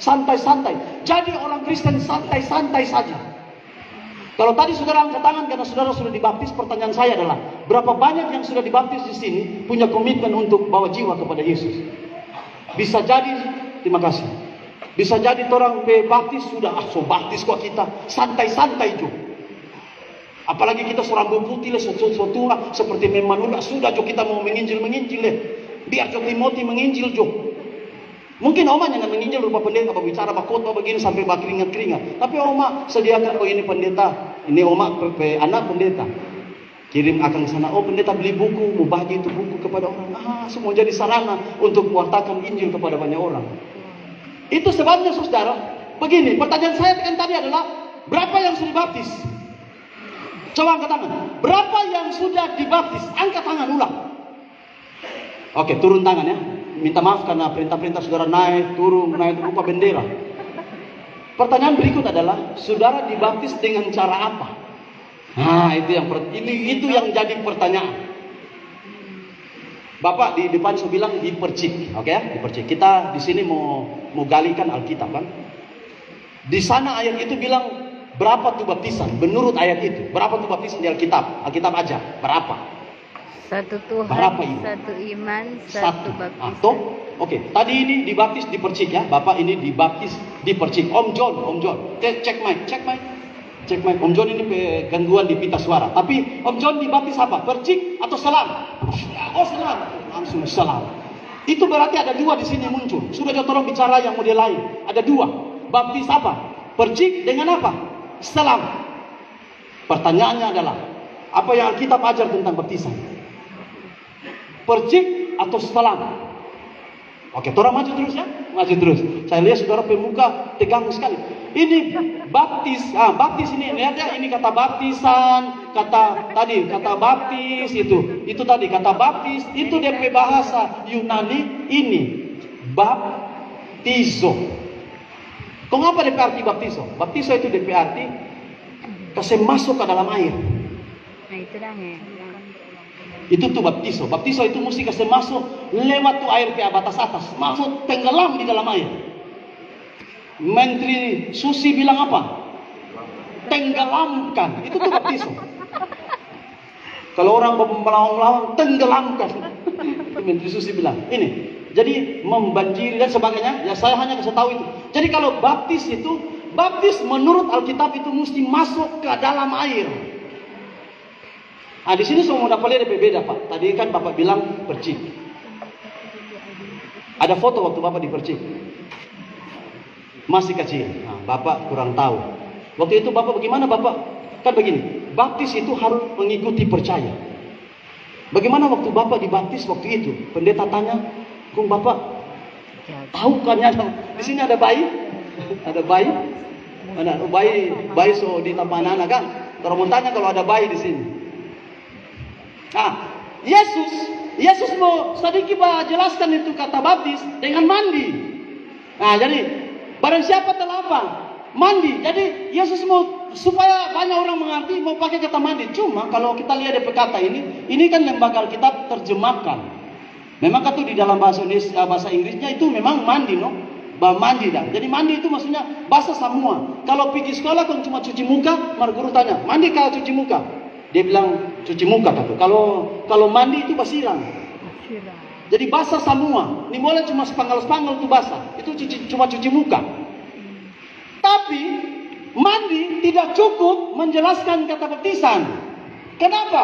Santai-santai. Jadi orang Kristen santai-santai saja. Kalau tadi saudara angkat tangan karena saudara sudah dibaptis, pertanyaan saya adalah berapa banyak yang sudah dibaptis di sini punya komitmen untuk bawa jiwa kepada Yesus? Bisa jadi, terima kasih. Bisa jadi orang baptis sudah, so baptis kok kita santai-santai juga. Apalagi kita serambut putih lah, tua seperti Memmanula sudah jo kita mau menginjil deh. Biar jo Timothy menginjil jo. Mungkin oma yang menginjil rupa pendeta, bicara bakotbah begini sampai bakeringat-keringat. Tapi oma sediakan ini pendeta, ini oma anak pendeta. Kirim akan ke sana, pendeta beli buku, mau bagi itu buku kepada orang. Semua jadi sarana untuk mewartakan Injil kepada banyak orang. Itu sebabnya saudara. Begini, pertanyaan saya kan tadi adalah berapa yang sudah dibaptis? Coba angkat tangan. Berapa yang sudah dibaptis? Angkat tangan ulang. Oke, turun tangan ya. Minta maaf karena perintah-perintah saudara naik, turun, naik rupa bendera. Pertanyaan berikut adalah, saudara dibaptis dengan cara apa? Itu yang jadi pertanyaan. Bapak di depan saya bilang dipercik, oke ya, dipercik. Kita di sini mau galikan Alkitab kan. Di sana ayat itu bilang berapa tuh baptisan? Menurut ayat itu, berapa tuh baptisan di Alkitab? Alkitab aja, berapa? Satu Tuhan, berapa ini? satu iman, satu baptisan. Oke, tadi ini dibaptis dipercik ya. Bapak ini dibaptis dipercik. Om John, cek mic. Om John ini gangguan di pita suara. Tapi Om John dibaptis apa? Percik atau selam? Selam. Langsung selam. Itu berarti ada dua di sini muncul. Sudah tolong bicara yang model lain. Ada dua. Baptis apa? Percik dengan apa? Selam. Pertanyaannya adalah, apa yang Alkitab ajar tentang baptisan? Percik atau selam? Oke, orang maju terus ya, maju terus. Saya lihat saudara pemuka tegang sekali. Ini baptis ini lihat ya, ini kata baptisan, kata baptis itu tadi kata baptis itu DP bahasa Yunani ini baptizo. Kok apa DP arti baptizo? Baptizo itu DP arti kasih masuk ke dalam air. Nah itu dah Itu tuh baptiso. Baptiso itu mesti kasih masuk lewat tuh air ke batas atas, masuk tenggelam di dalam air. Menteri Susi bilang apa? Tenggelamkan. Itu tuh baptiso. Kalau orang melawan-melawan, tenggelamkan. Itu Menteri Susi bilang. Ini. Jadi membanjiri dan sebagainya. Ya saya hanya kasih tahu itu. Jadi kalau baptis itu, baptis menurut Alkitab itu mesti masuk ke dalam air. Di sini semua dapat lihat beda Pak. Tadi kan Bapak bilang percik. Ada foto waktu Bapak dipercik. Masih kecil. Nah, Bapak kurang tahu. Waktu itu Bapak bagaimana Bapak? Kan begini. Baptis itu harus mengikuti percaya. Bagaimana waktu Bapak dibaptis waktu itu? Pendeta tanya, "Kung Bapak tahu kan ya di sini ada bayi? Ada bayi? Mana bayi so di tampanan kan? Kalau mau tanya kalau ada bayi di sini." Nah, Yesus mau sedikit jelaskan itu kata baptis dengan mandi. Nah, jadi barang siapa telah apa? Mandi. Jadi Yesus mau supaya banyak orang mengerti mau pakai kata mandi. Cuma kalau kita lihat dari kata ini kan lembaga Alkitab terjemahkan. Memang kata di dalam bahasa Indonesia, bahasa Inggrisnya itu memang mandi, no? Mandi dah. Jadi mandi itu maksudnya basah semua. Kalau pergi sekolah kan cuma cuci muka, guru tanya, "Mandi kah cuci muka?" Dia bilang cuci muka kata. Kalau mandi itu basiran. Jadi basah semua. Ini boleh cuma sepanggal-sepanggal itu basah. Itu cuma cuci muka. Tapi mandi tidak cukup menjelaskan kata baptisan. Kenapa?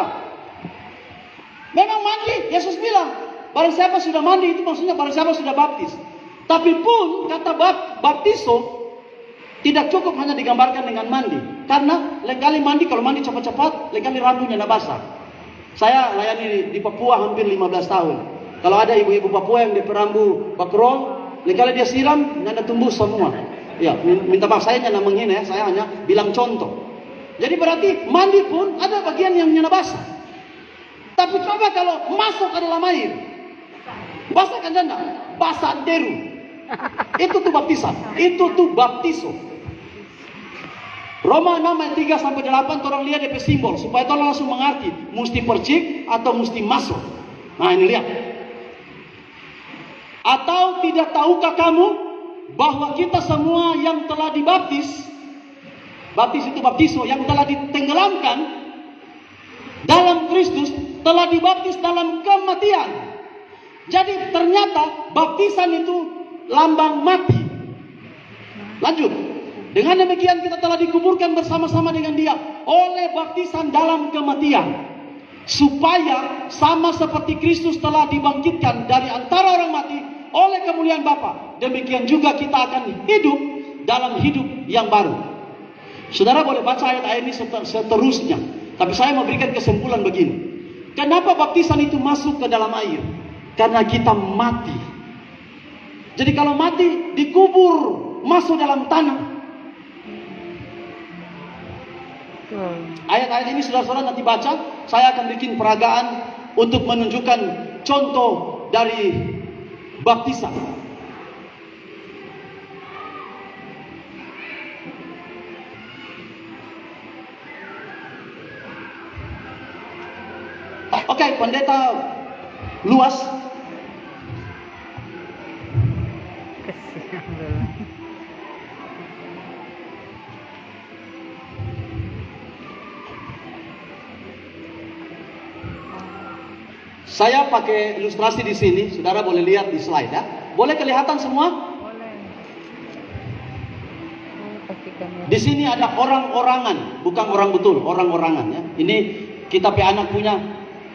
Memang mandi, Yesus bilang, barang siapa sudah mandi itu maksudnya barang siapa sudah baptis. Tapi pun kata baptiso tidak cukup hanya digambarkan dengan mandi. Karena lain kali mandi, kalau mandi cepat-cepat, lain kali rambutnya tidak basah. Saya layani di Papua hampir 15 tahun. Kalau ada ibu-ibu Papua yang diperambu bakrol, lain kali dia siram, nyanda tumbuh semua. Ya, minta maaf saya nyanda menghina ya, saya hanya bilang contoh. Jadi berarti mandi pun ada bagian yang nyanda basah. Tapi coba kalau masuk ke dalam air, basah kan nyanda? Basah deru. Itu tuh baptisan, itu tuh baptiso. Roma 6 ayat 3 sampai 8 orang lihat DP simbol supaya tolong langsung mengerti mesti percik atau mesti masuk. Nah ini lihat. Atau tidak tahukah kamu bahwa kita semua yang telah dibaptis, baptis itu baptiso, yang telah ditenggelamkan dalam Kristus telah dibaptis dalam kematian. Jadi ternyata baptisan itu lambang mati. Lanjut. Dengan demikian kita telah dikuburkan bersama-sama dengan Dia oleh baptisan dalam kematian, supaya sama seperti Kristus telah dibangkitkan dari antara orang mati oleh kemuliaan Bapa, demikian juga kita akan hidup dalam hidup yang baru. Saudara boleh baca ayat-ayat ini seterusnya, tapi saya memberikan kesimpulan begini. Kenapa baptisan itu masuk ke dalam air? Karena kita mati. Jadi kalau mati dikubur masuk dalam tanah. Ayat-ayat ini saudara-saudara nanti baca, saya akan bikin peragaan untuk menunjukkan contoh dari baptisan. Oke, pendeta luas. Saya pakai ilustrasi di sini, saudara boleh lihat di slide ya. Boleh kelihatan semua? Di sini ada orang-orangan, bukan orang betul, orang-orangan ya. Ini kita pe anak punya,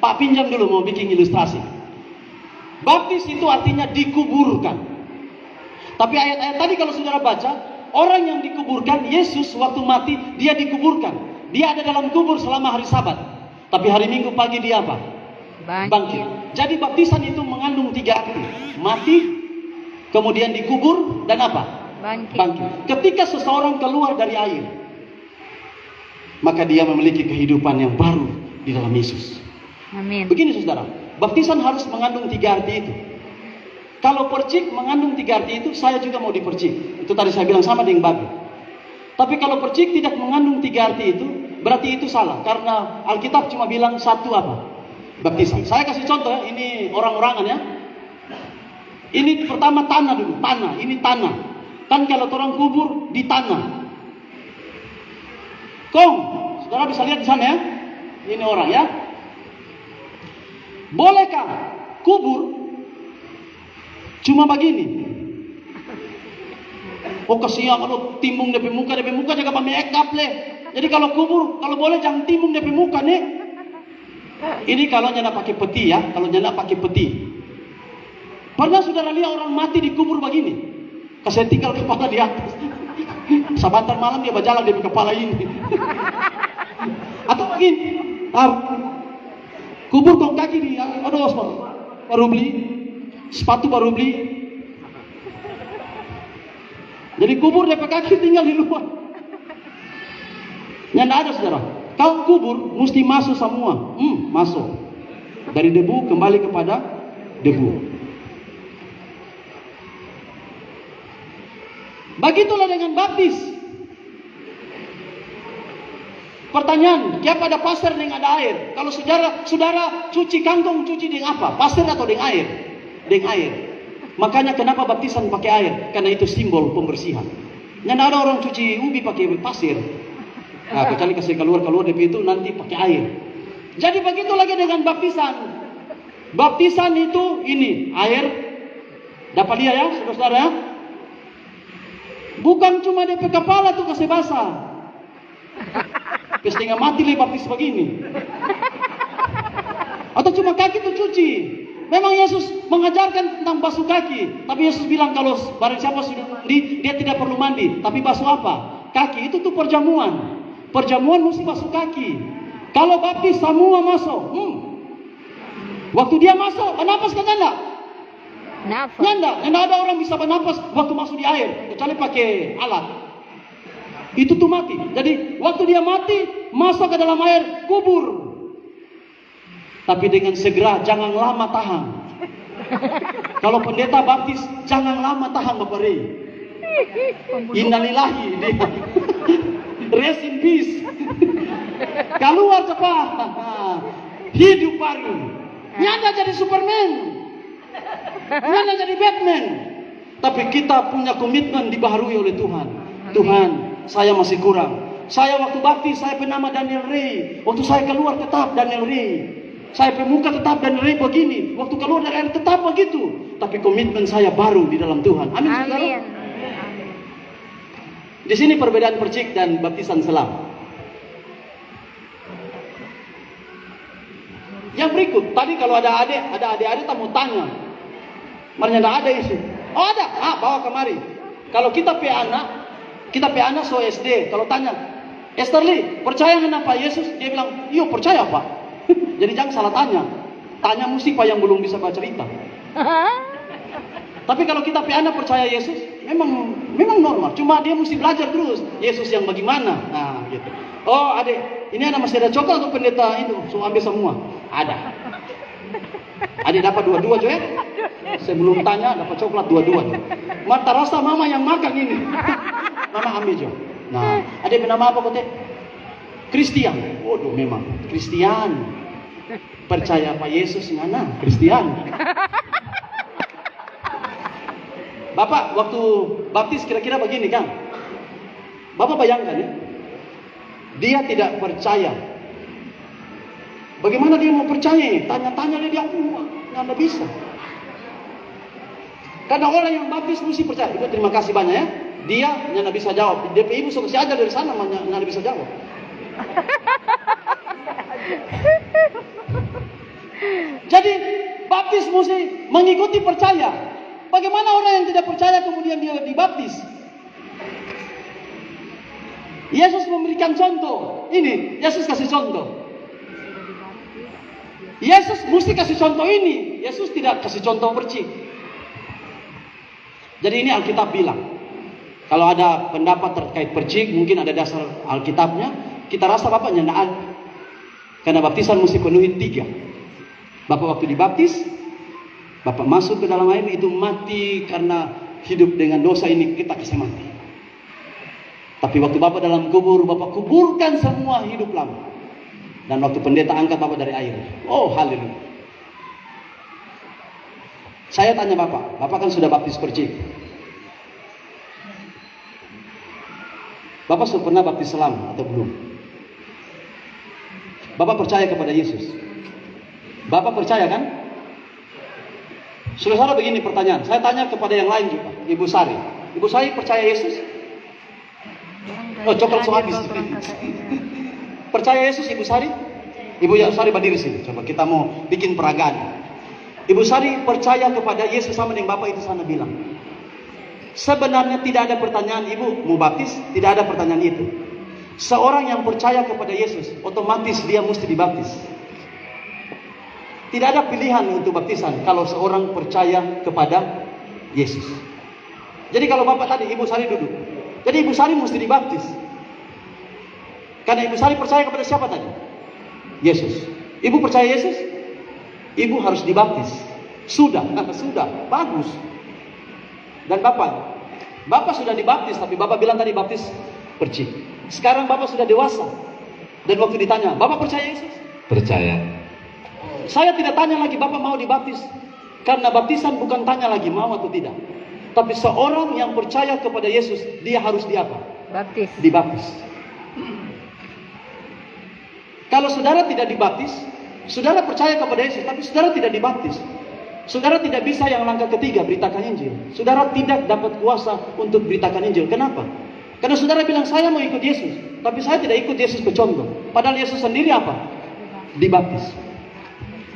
Pak pinjam dulu mau bikin ilustrasi. Baptis itu artinya dikuburkan. Tapi ayat-ayat tadi kalau saudara baca, orang yang dikuburkan, Yesus waktu mati dia dikuburkan. Dia ada dalam kubur selama hari Sabat. Tapi hari Minggu pagi dia apa? Bangkit. Jadi baptisan itu mengandung 3 arti. Mati, kemudian dikubur, dan apa? Bangkit. Ketika seseorang keluar dari air, maka dia memiliki kehidupan yang baru di dalam Yesus. Amin. Begini saudara, baptisan harus mengandung 3 arti itu. Kalau percik mengandung 3 arti itu, saya juga mau dipercik. Itu tadi saya bilang sama dengan babi. Tapi kalau percik tidak mengandung 3 arti itu, berarti itu salah. Karena Alkitab cuma bilang satu apa? baptisan. Saya kasih contoh ya, ini orang-orangan ya. Ini pertama tanah dulu, tanah, ini tanah. Kan kalau orang kubur di tanah. Saudara bisa lihat di sana ya. Ini orang ya. Bolehkah kubur cuma begini? Oh kasihan kalau timbung DP muka jaga make up le. Jadi kalau kubur, kalau boleh jangan timbung DP muka nih. Ini kalau nyana pakai peti ya, kalau nyana pakai peti. Pernah saudara lihat orang mati dikubur begini? Kasih tinggal kepala di atas. Sebentar malam dia berjalan di kepala ini. Atau begini, kubur tong kaki di, aduh baru beli, sepatu baru beli. Jadi kubur DP kaki tinggal di luar. Yang ada saudara. Kalau kubur mesti masuk semua. Masuk. Dari debu kembali kepada debu. Begitulah dengan baptis. Pertanyaan, siapa ada pasir dengan ada air? Kalau saudara cuci kantong, cuci dengan apa? Pasir atau dengan air? Dengan air. Makanya kenapa baptisan pakai air? Karena itu simbol pembersihan. Yang ada orang cuci ubi pakai pasir. Nah, kecuali kasih keluar dari itu nanti pakai air. Jadi begitu lagi dengan baptisan. Baptisan itu ini air. Dapat lihat ya, saudara-saudara ya? Bukan cuma DP kepala tuh kasih basah. Setengah mati le baptis begini. Atau cuma kaki tuh cuci. Memang Yesus mengajarkan tentang basuh kaki. Tapi Yesus bilang kalau barang siapa sudah mandi, dia tidak perlu mandi. Tapi basuh apa? Kaki. Itu tuh perjamuan. Perjamuan mesti basuh kaki. Kalau baptis semua masuk. Waktu dia masuk, bernapas kan enggak? Nyanda ada orang bisa bernapas waktu masuk di air. Kecuali pakai alat. Itu tuh mati. Jadi waktu dia mati, masuk ke dalam air, kubur. Tapi dengan segera, jangan lama tahan. Kalau pendeta baptis, jangan lama tahan Bapak Rey. Innalillahi dia. Rest in peace. Keluar cepat. Hidup baru. Nyanda jadi Superman. Nyanda jadi Batman. Tapi kita punya komitmen dibaharui oleh Tuhan. Tuhan, saya masih kurang. Saya waktu baptis, saya bernama Daniel Ray. Waktu saya keluar tetap Daniel Ray. Saya pemuka tetap dan Ray begini. Waktu keluar dari air tetap begitu. Tapi komitmen saya baru di dalam Tuhan. Amin. Saudara. Di sini perbedaan percik dan baptisan selam. Yang berikut, tadi kalau ada adik-adik tak mau tanya. Marnya ada isi. Oh ada, bawa kemari. Kalau kita pe anak so SD. Kalau tanya, Esther Lee, percaya dengan Pak Yesus? Dia bilang, iya percaya Pak. Jadi jangan salah tanya. Tanya mesti Pak yang belum bisa baca cerita. Tapi kalau kita pe anak percaya Yesus, memang normal. Cuma dia mesti belajar terus. Yesus yang bagaimana? Nah, gitu. Oh, adik, ini ada masih ada coklat untuk pendeta itu. So ambil semua. Ada. Adik dapat dua-dua, Joy. Sebelum tanya dapat coklat dua-dua. Mata rasa mama yang makan ini. Mama ambil, Jo. Nah, adik bernama apa kau teh? Kristian. Waduh, memang Kristian. Percaya Pak Yesus mana? Kristian. Bapak waktu baptis kira-kira begini kan? Bapak bayangkan ya. Dia tidak percaya. Bagaimana dia mau percaya? Tanya-tanya dia nggak bisa. Karena orang yang baptis mesti percaya. Ibu terima kasih banyak ya. Dia nggak bisa jawab. Dia ibu suka aja dari sana nggak bisa jawab. Jadi baptis mesti mengikuti percaya. Bagaimana orang yang tidak percaya kemudian dia dibaptis? Yesus memberikan contoh. Ini Yesus kasih contoh. Yesus mesti kasih contoh ini. Yesus tidak kasih contoh percik. Jadi ini Alkitab bilang. Kalau ada pendapat terkait percik, mungkin ada dasar Alkitabnya. Kita rasa Bapaknya tidak ada. Karena baptisan mesti penuhi 3. Bapak waktu dibaptis, Bapak masuk ke dalam air itu mati karena hidup dengan dosa ini kita kasih mati. Tapi waktu Bapak dalam kubur, Bapak kuburkan semua hidup lama. Dan waktu pendeta angkat Bapak dari air. Oh, haleluya. Saya tanya Bapak, Bapak kan sudah baptis percik. Bapak sudah pernah baptis selam atau belum? Bapak percaya kepada Yesus? Bapak percaya kan? Saudara begini pertanyaan. Saya tanya kepada yang lain juga. Ibu Sari. Ibu Sari percaya Yesus? Oh, coklat so habis. Percaya Yesus Ibu Sari? Ibu Sari berdiri sini. Coba kita mau bikin peragaan. Ibu Sari percaya kepada Yesus sama dengan Bapak itu sana bilang. Sebenarnya tidak ada pertanyaan Ibu mau baptis, tidak ada pertanyaan itu. Seorang yang percaya kepada Yesus, otomatis dia mesti dibaptis. Tidak ada pilihan untuk baptisan kalau seorang percaya kepada Yesus. Jadi kalau Bapak tadi Ibu Sari duduk, jadi Ibu Sari mesti dibaptis. Karena Ibu Sari percaya kepada siapa tadi? Yesus. Ibu percaya Yesus? Ibu harus dibaptis. Sudah, sudah, bagus. Dan Bapak sudah dibaptis, tapi Bapak bilang tadi baptis percik. Sekarang Bapak sudah dewasa. Dan waktu ditanya, Bapak percaya Yesus? Percaya. Saya tidak tanya lagi Bapak mau dibaptis. Karena baptisan bukan tanya lagi mau atau tidak. Tapi seorang yang percaya kepada Yesus, dia harus diapa? Baptis. Dibaptis. Kalau saudara tidak dibaptis, saudara percaya kepada Yesus, tapi saudara tidak dibaptis. Saudara tidak bisa yang langkah ketiga, beritakan Injil. Saudara tidak dapat kuasa untuk beritakan Injil. Kenapa? Karena saudara bilang, saya mau ikut Yesus. Tapi saya tidak ikut Yesus bercontoh. Padahal Yesus sendiri apa? Dibaptis.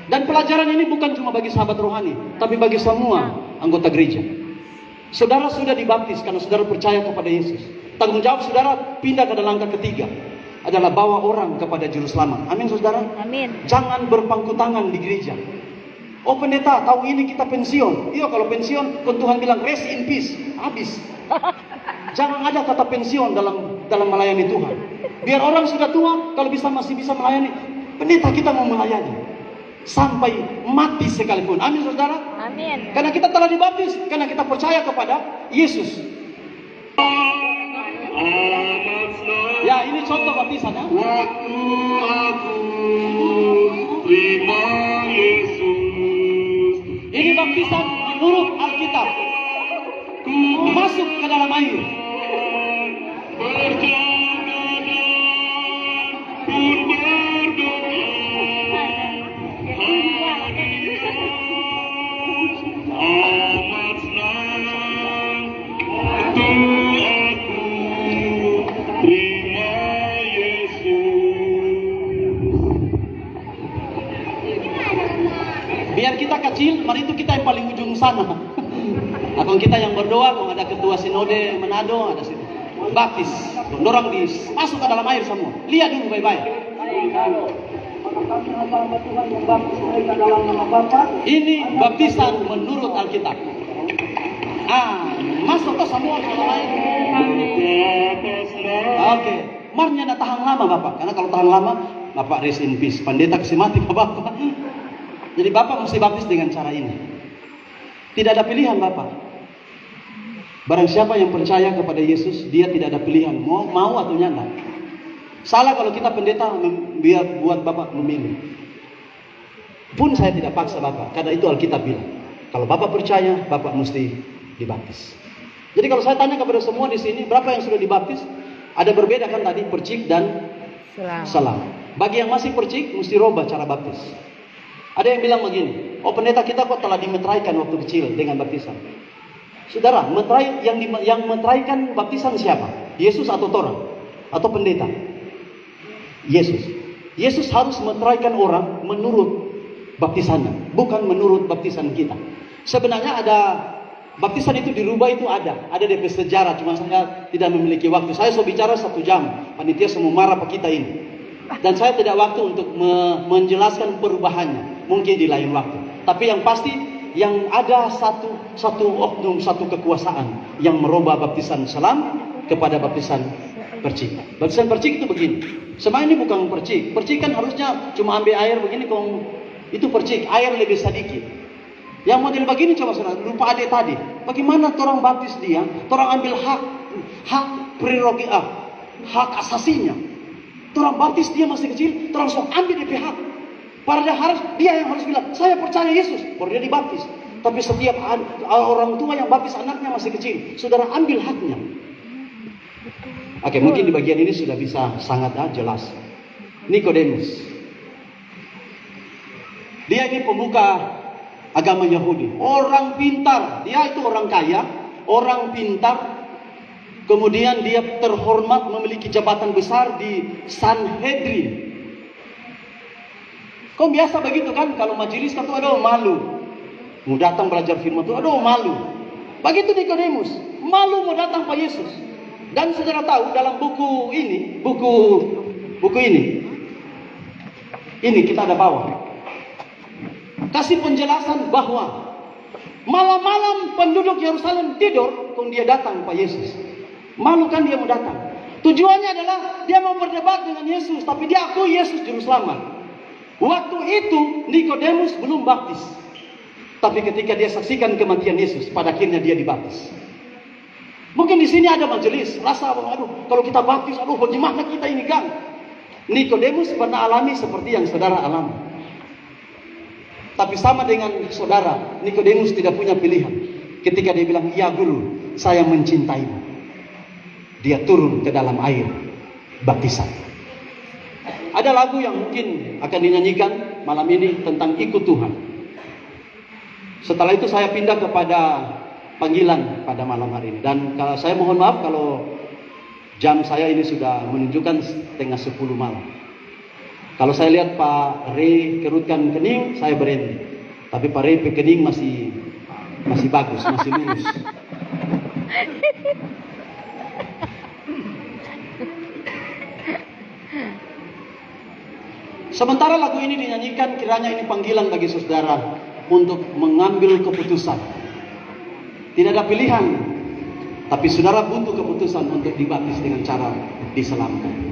Dan pelajaran ini bukan cuma bagi sahabat rohani, tapi bagi semua anggota gereja. Saudara sudah dibaptis karena saudara percaya kepada Yesus. Tanggung jawab saudara pindah ke langkah ketiga. Adalah bawa orang kepada juru selamat. Amin saudara? Amin. Jangan berpangku tangan di gereja. Oh pendeta, tahu ini kita pensiun. Iya kalau pensiun, kan Tuhan bilang rest in peace. Habis. Jangan ada kata pensiun dalam melayani Tuhan. Biar orang sudah tua, kalau masih bisa melayani. Pendeta kita mau melayani. Sampai mati sekalipun. Amin saudara? Amin. Karena kita telah dibaptis. Karena kita percaya kepada Yesus. Ya ini contoh baptisan ya. Waktu aku terima Yesus, Ini baptisan menurut Alkitab. Masuk ke dalam air. berjalan pun berdoa, amat senang waktu aku terima Yesus. Biar kita kecil, mari itu kita yang paling ujung sana. Atau kita yang berdoa, kalau ada ketua sinode Manado, ada situ. Baptis, dorong masuk ke dalam air semua. Lihat dulu baik-baik. Ini baptisan menurut Alkitab. Masuk ke semua ke dalam air. Oke, marnya nak tahan lama Bapak. Karena kalau tahan lama, Bapak rest in peace. Pendeta kasih mati Bapak. Jadi Bapak mesti baptis dengan cara ini. Tidak ada pilihan Bapak. Barang siapa yang percaya kepada Yesus, dia tidak ada pilihan mau atau nyata. Salah kalau kita pendeta biar buat Bapak memilih. Pun saya tidak paksa Bapak, karena itu Alkitab bilang. Kalau Bapak percaya, Bapak mesti dibaptis. Jadi kalau saya tanya kepada semua di sini, berapa yang sudah dibaptis? Ada berbeda kan tadi percik dan selam. Bagi yang masih percik, mesti robah cara baptis. Ada yang bilang begini, oh pendeta kita kok telah dimeteraikan waktu kecil dengan baptisan. Saudara, yang meteraikan baptisan siapa? Yesus atau Torah? Atau pendeta? Yesus. Yesus harus meteraikan orang menurut baptisannya, bukan menurut baptisan kita. Sebenarnya ada baptisan itu dirubah itu ada dari sejarah, cuma saya tidak memiliki waktu. Saya sudah bicara 1 jam, panitia semua marah pak kita ini. Dan saya tidak waktu untuk menjelaskan perubahannya, mungkin di lain waktu. Tapi yang pasti, yang ada satu oknum, satu kekuasaan yang merubah baptisan selam kepada baptisan percik. Baptisan percik itu begini. Sebenarnya ini bukan percik. Percik kan harusnya cuma ambil air begini, itu percik, air lebih sedikit. Yang model begini coba saudara, lupa adik tadi. Bagaimana orang baptis dia? Orang ambil hak prerogatif, hak asasinya. Orang baptis dia masih kecil, terus ambil di pihak. Padahal dia yang harus bilang, saya percaya Yesus, baru dia dibaptis. Tapi setiap orang tua yang baptis anaknya masih kecil, saudara ambil haknya. Oke, mungkin di bagian ini sudah bisa sangat jelas. Nikodemus, dia ini pemuka agama Yahudi, orang pintar. Dia itu orang kaya, orang pintar. Kemudian dia terhormat, memiliki jabatan besar di Sanhedrin. Kok biasa begitu kan? Kalau majelis kan tuh aduh malu. Mau datang belajar firman tuh aduh malu. Begitu Nikodemus, malu mau datang Pak Yesus. Dan saudara tahu dalam buku ini, buku ini kita ada bawa. Kasih penjelasan bahwa malam-malam penduduk Yerusalem tidur, kemudian dia datang Pak Yesus. Malu kan dia mau datang. Tujuannya adalah dia mau berdebat dengan Yesus, tapi dia akui Yesus juru selamat. Waktu itu Nikodemus belum baptis. Tapi ketika dia saksikan kematian Yesus, pada akhirnya dia dibaptis. Mungkin di sini ada majelis, rasa aduh kalau kita baptis, aduh bagaimana kita ini kan? Nikodemus pernah alami seperti yang saudara alami. Tapi sama dengan saudara, Nikodemus tidak punya pilihan. Ketika dia bilang, "Ya guru, saya mencintaimu." Dia turun ke dalam air baptisan. Ada lagu yang mungkin akan dinyanyikan malam ini tentang ikut Tuhan. Setelah itu saya pindah kepada panggilan pada malam hari ini. Dan saya mohon maaf kalau jam saya ini sudah menunjukkan 9:30 malam. Kalau saya lihat Pak Rey kerutkan kening, saya berhenti. Tapi Pak Rey kening masih bagus, masih lurus. Sementara lagu ini dinyanyikan, kiranya ini panggilan bagi saudara untuk mengambil keputusan. Tidak ada pilihan, tapi saudara butuh keputusan untuk dibaptis dengan cara diselamatkan.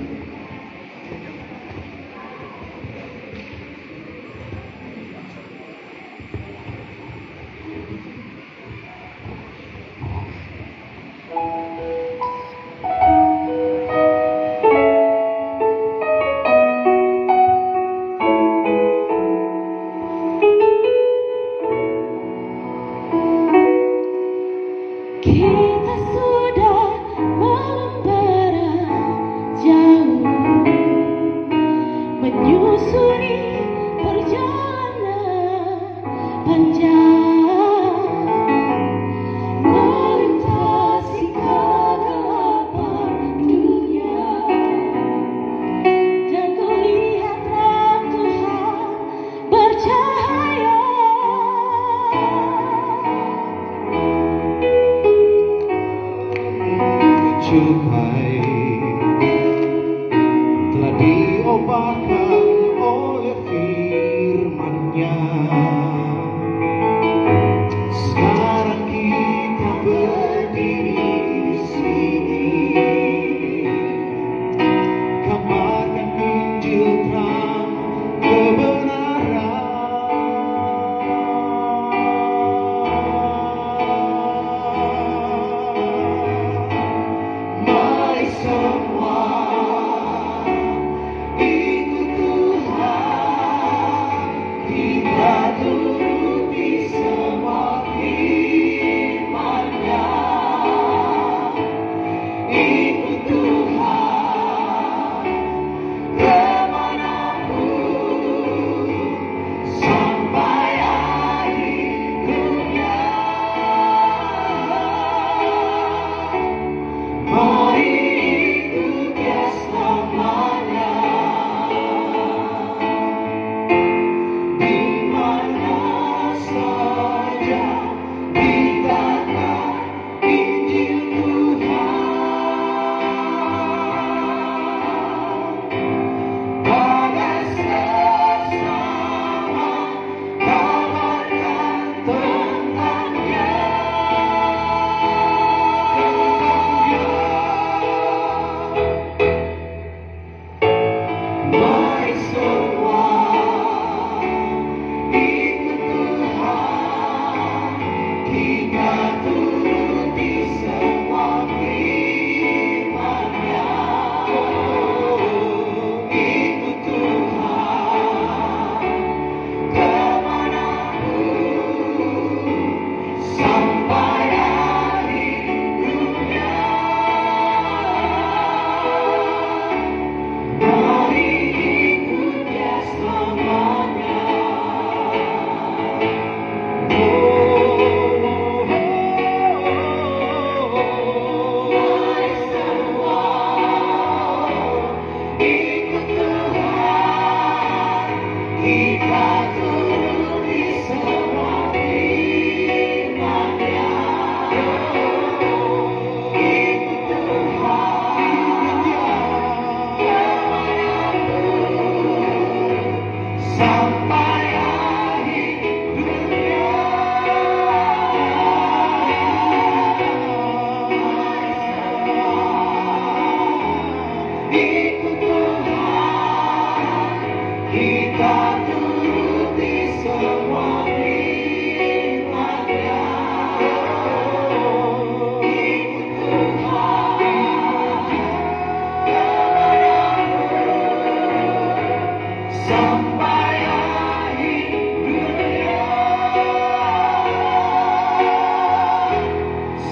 Kita sudah membara jauh menyusuri perjalanan panjang, melintasi kegelapan dunia, dan kau lihat terang Tuhan bercahaya. Cukai telah diobatkan oleh firman-Nya. Sekarang kita berdiri di sini, kabarkan Injil terang kebenaran. Semua ikut Tuhan, kita turuti semua firman-Nya.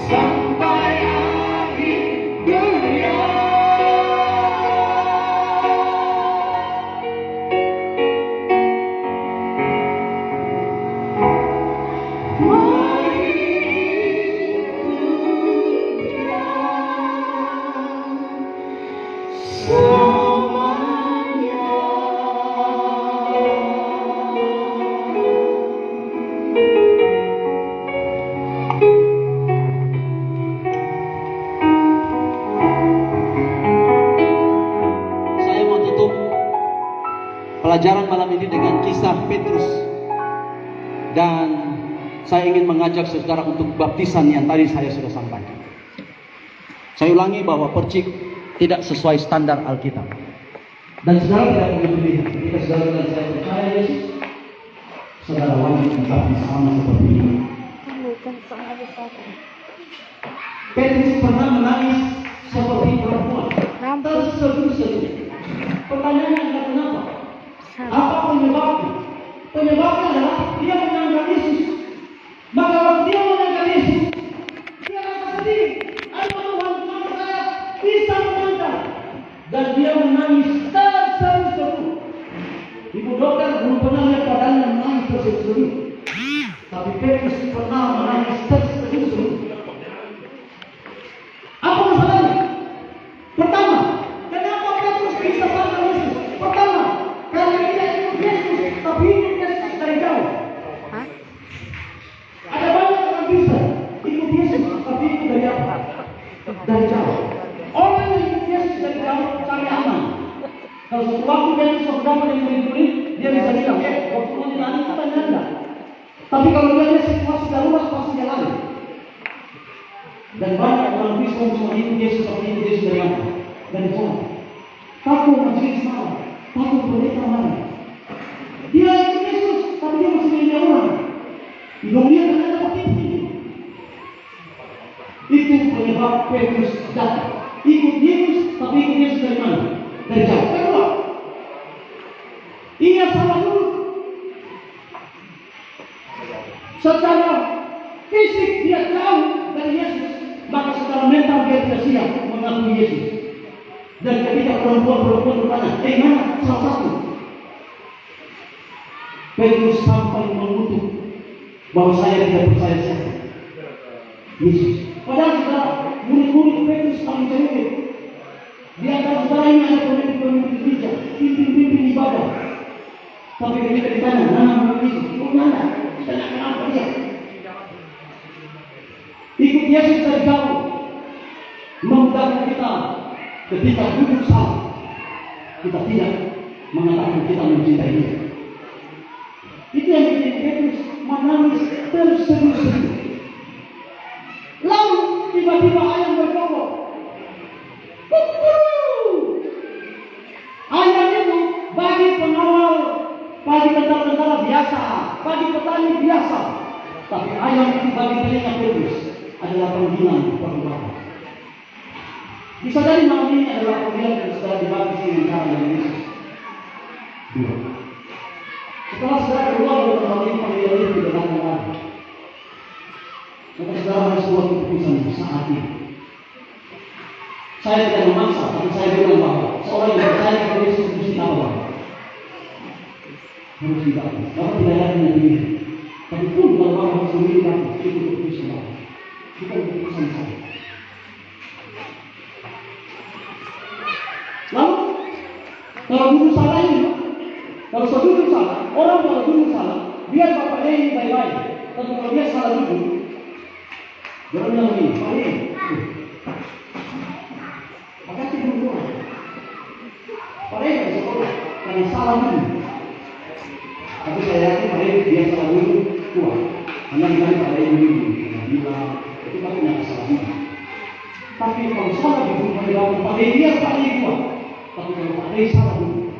sampai akhir dunia. Saya mau tutup pelajaran malam ini dengan kisah Petrus. Dan saya ingin mengajak saudara untuk baptisan yang tadi saya sudah sampaikan. Saya ulangi bahwa percik tidak sesuai standar Alkitab. Dan saudara tidak perlu berpikir, ketika saudara dan saya percaya Yesus, saudara wajib dibaptis sama seperti ini. Petrus pernah menangis seperti perempuan. Terseduh-seduh. Pertanyaannya adalah kenapa? Apa penyebabnya? Penyebabnya adalah dia menyangka Yesus. Maka waktu dia menyangka Yesus, dia rasa sedih. Aduh Tuhan, kenapa saya bisa menyangka? Dan dia menangis terseduh-seduh. Ibu dokter belum pernah lihat badannya menangis terseduh-seduh. Tapi Petrus pernah menangis terseduh-seduh. Apa masalahnya? Pertama, kenapa Petrus bisa sama Yesus? Pertama, karena dia ikut Yesus, tapi ikut Yesus dari jauh. Ada banyak orang bisa ikut Yesus, tapi ikut dari apa? Dari jauh. Orang yang ikut Yesus dari jauh cari aman. Kalau suatu waktu Petrus berapa yang murid-murid, dia bisa bilang, waktu nanti nanti kita nyanda. Tapi kalau dia lihat situasi darurat, pasti dia lari. Dan banyak orang Kristen cuma ikut Yesus, tapi ikut Yesus dari mana? Dari jauh. Takut majelis malam, takut pendeta mana? Dia ikut Yesus, tapi dia masih milih orang. Hidung dia kan ada begitu. Itu penyebab Petrus jatuh. Ikut Yesus, tapi ikut Yesus dari mana? Dari jauh. Kedua, ia salah dulu. Secara fisik dia jauh dari Yesus, maka secara mental dia tidak siap mengakui Yesus. Dan ketika perempuan bertanya, mana salah satu? Petrus sampai mengutuk bahwa saya tidak percaya siapa Yesus. Padahal saudara, murid-murid Petrus paling cerewet. Di antara saudara ini ada pemimpin-pemimpin bijak, pimpin-pimpin ibadah. Tapi ketika ditanya, nama Yesus, itu mana? Kita tidak kenapa dia. Ikut Yesus dari jauh memudahkan kita ketika duduk salah. Kita tidak mengatakan kita mencintai dia. Itu yang bikin Petrus menangis terseduh-seduh. Lalu tiba-tiba ayam berkokok. Ayam itu bagi pengawal bagi tentara-tentara biasa, bagi petani biasa. Tapi ayam itu bagi telinga Petrus adalah panggilan pertobatan. Bisa jadi malam ini adalah panggilan yang sudah dibaptis dengan cara yang Yesus. Setelah saudara keluar dari tempat ini, panggilan itu tidak akan lagi. Maka saudara harus buat keputusan saat ini. Saya tidak memaksa, tapi saya bilang bahwa seorang yang percaya kepada Yesus mesti apa? Harus dibaptis. Bapak tidak yakin yang ini. Tapi pun kalau Bapak harus memilih itu keputusan Bapak. Bukan keputusan saya. Lalu, kalau duduk salah ini, kalau saya duduk salah, orang kalau duduk salah, biar Bapak ini baik-baik. Tapi kalau dia salah duduk, dia bilang begini, Pak ini, makasih dulu. Pak ini tidak sekolah, karena salah duduk. Tapi saya yakin Pak ini dia salah duduk, kuat. Karena bilang Pak ini dulu, bilang, itu kan punya kesalahan. Tapi kalau salah duduk, Pak ini dia Pak ini kuat. Tapi kalau Pak Rey salah dulu,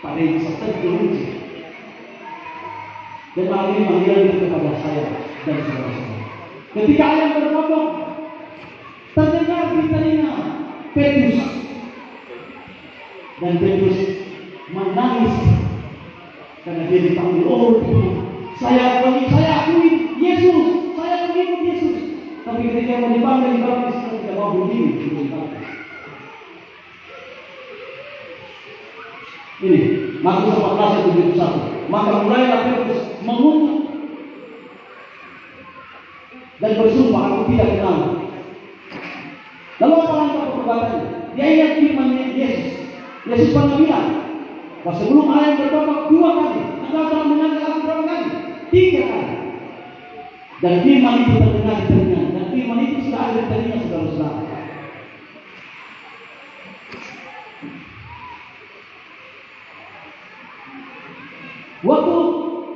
Pak Rey bisa terjerumus. Dan malam ini panggilan itu kepada saya dan saudara-saudara. Ketika ayam berkokok, terdengar di telinga Petrus. Dan Petrus menangis karena dia dipanggil, oh Tuhan, saya akui Yesus, saya pengikut Yesus. Tapi Tapi ketika mau dipanggil dibaptis, tidak mau berdiri untuk dibaptis. Ini Markus 14 ayat 71. Maka mulailah Petrus mengutuk dan bersumpah, aku tidak kenal. Lalu apa langkah perbuatannya? Dia ingat firman Yesus. Yesus pernah bilang, bahwa sebelum ayam bertobat 2 kali, engkau telah menyanyi aku berapa kali? 3 kali. Dan firman itu terdengar di telinga, dan firman itu sudah ada di telinga saudara-saudara. Waktu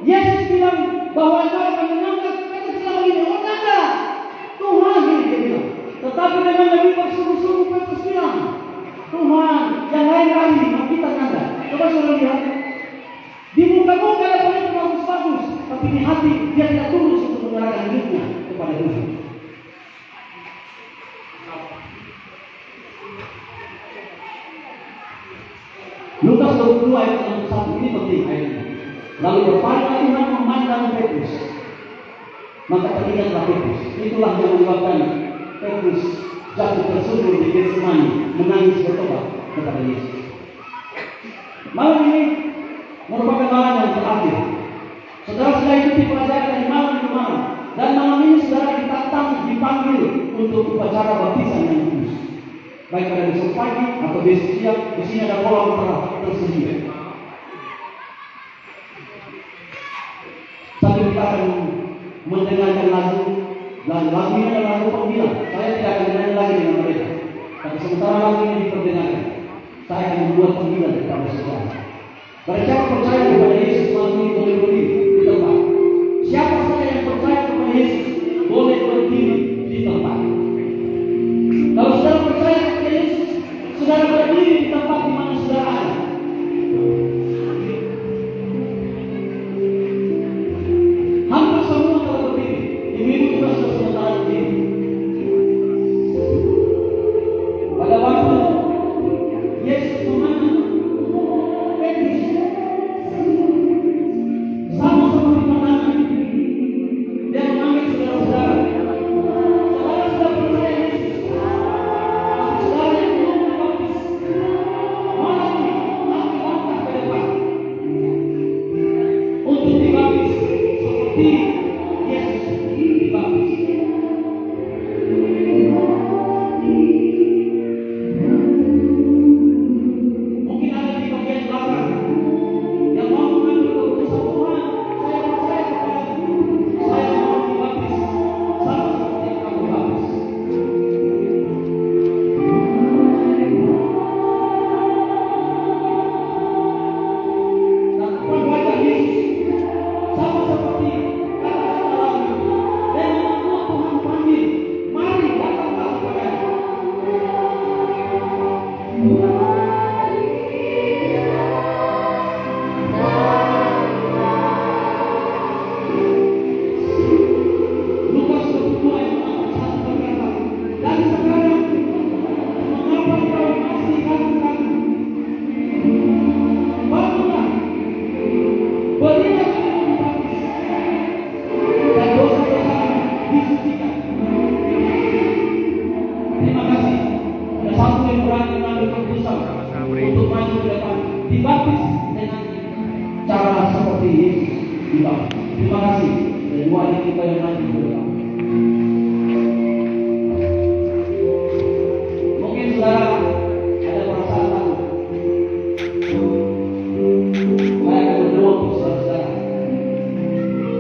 Yesus bilang bahwa engkau akan mengangkat Petrus selama ini, oh tidak, Tuhan ini dia bilang. Tetapi dengan lebih bersungguh-sungguh Petrus bilang, Tuhan, yang lain lagi, kita kanda. Coba saudara lihat, di muka-muka ada banyak bagus-bagus, tapi di hati dia tidak tulus untuk menyerahkan hidupnya kepada Tuhan. Lukas 22 ayat 61, ini penting ayat ini. Lalu berpaling Tuhan memandang Petrus, maka teringatlah Petrus. Itulah yang menyebabkan Petrus jatuh tersungkur di Getsemani, menangis bertobat kepada Yesus. Malam ini merupakan malam yang terakhir. Saudara sudah ikuti pelajaran dari malam ke malam, dan malam ini saudara ditantang, dipanggil untuk upacara baptisan yang kudus. Baik pada besok pagi atau besok siang, di sini ada kolam tersedia. Sambil kita akan mendengarkan lagu, dan lagu ini adalah lagu panggilan. Saya tidak akan menyanyi lagi dengan mereka. Tapi sementara lagu ini diperdengarkan, saya akan membuat panggilan kepada saudara. Barang siapa percaya kepada Yesus, malam ini boleh berdiri di tempat. Siapa saja yang percaya kepada Yesus, boleh berdiri di tempat. Kalau saudara percaya kepada Yesus, saudara berdiri di tempat di mana saudara ada. Hampir semua telah berdiri. Ibu-ibu juga sudah sementara berdiri. Pada waktu Yesus memandang Petrus, sama seperti pandangan dia memanggil saudara-saudara. Saudara sudah percaya Yesus, tapi saudara yang belum dibaptis, malam ini nanti langkah ke depan untuk dibaptis seperti Yesus dibaptis. Mungkin ada di bagian belakang yang mau mengambil keputusan, Tuhan, saya percaya kepada-Mu, saya mau dibaptis sama seperti yang Kamu baptis. Dan depan wajah Yesus sama seperti kata-kata lagu, dan membuat Tuhan panggil, mari datanglah kepada-Nya. Lukas 22 ayat 41 berkata, dan sekarang mengapa kau masih ragu-ragu? Bangunlah, berilah kamu dibaptis, dan dosa-dosamu disucikan. Terima kasih. Ada satu yang berani mengambil keputusan untuk maju ke depan, dibaptis dengan cara seperti Yesus dibaptis. Terima kasih. Dan dua adik kita yang maju ke depan. Mungkin saudara ada perasaan takut. Saya akan berdoa untuk saudara-saudara.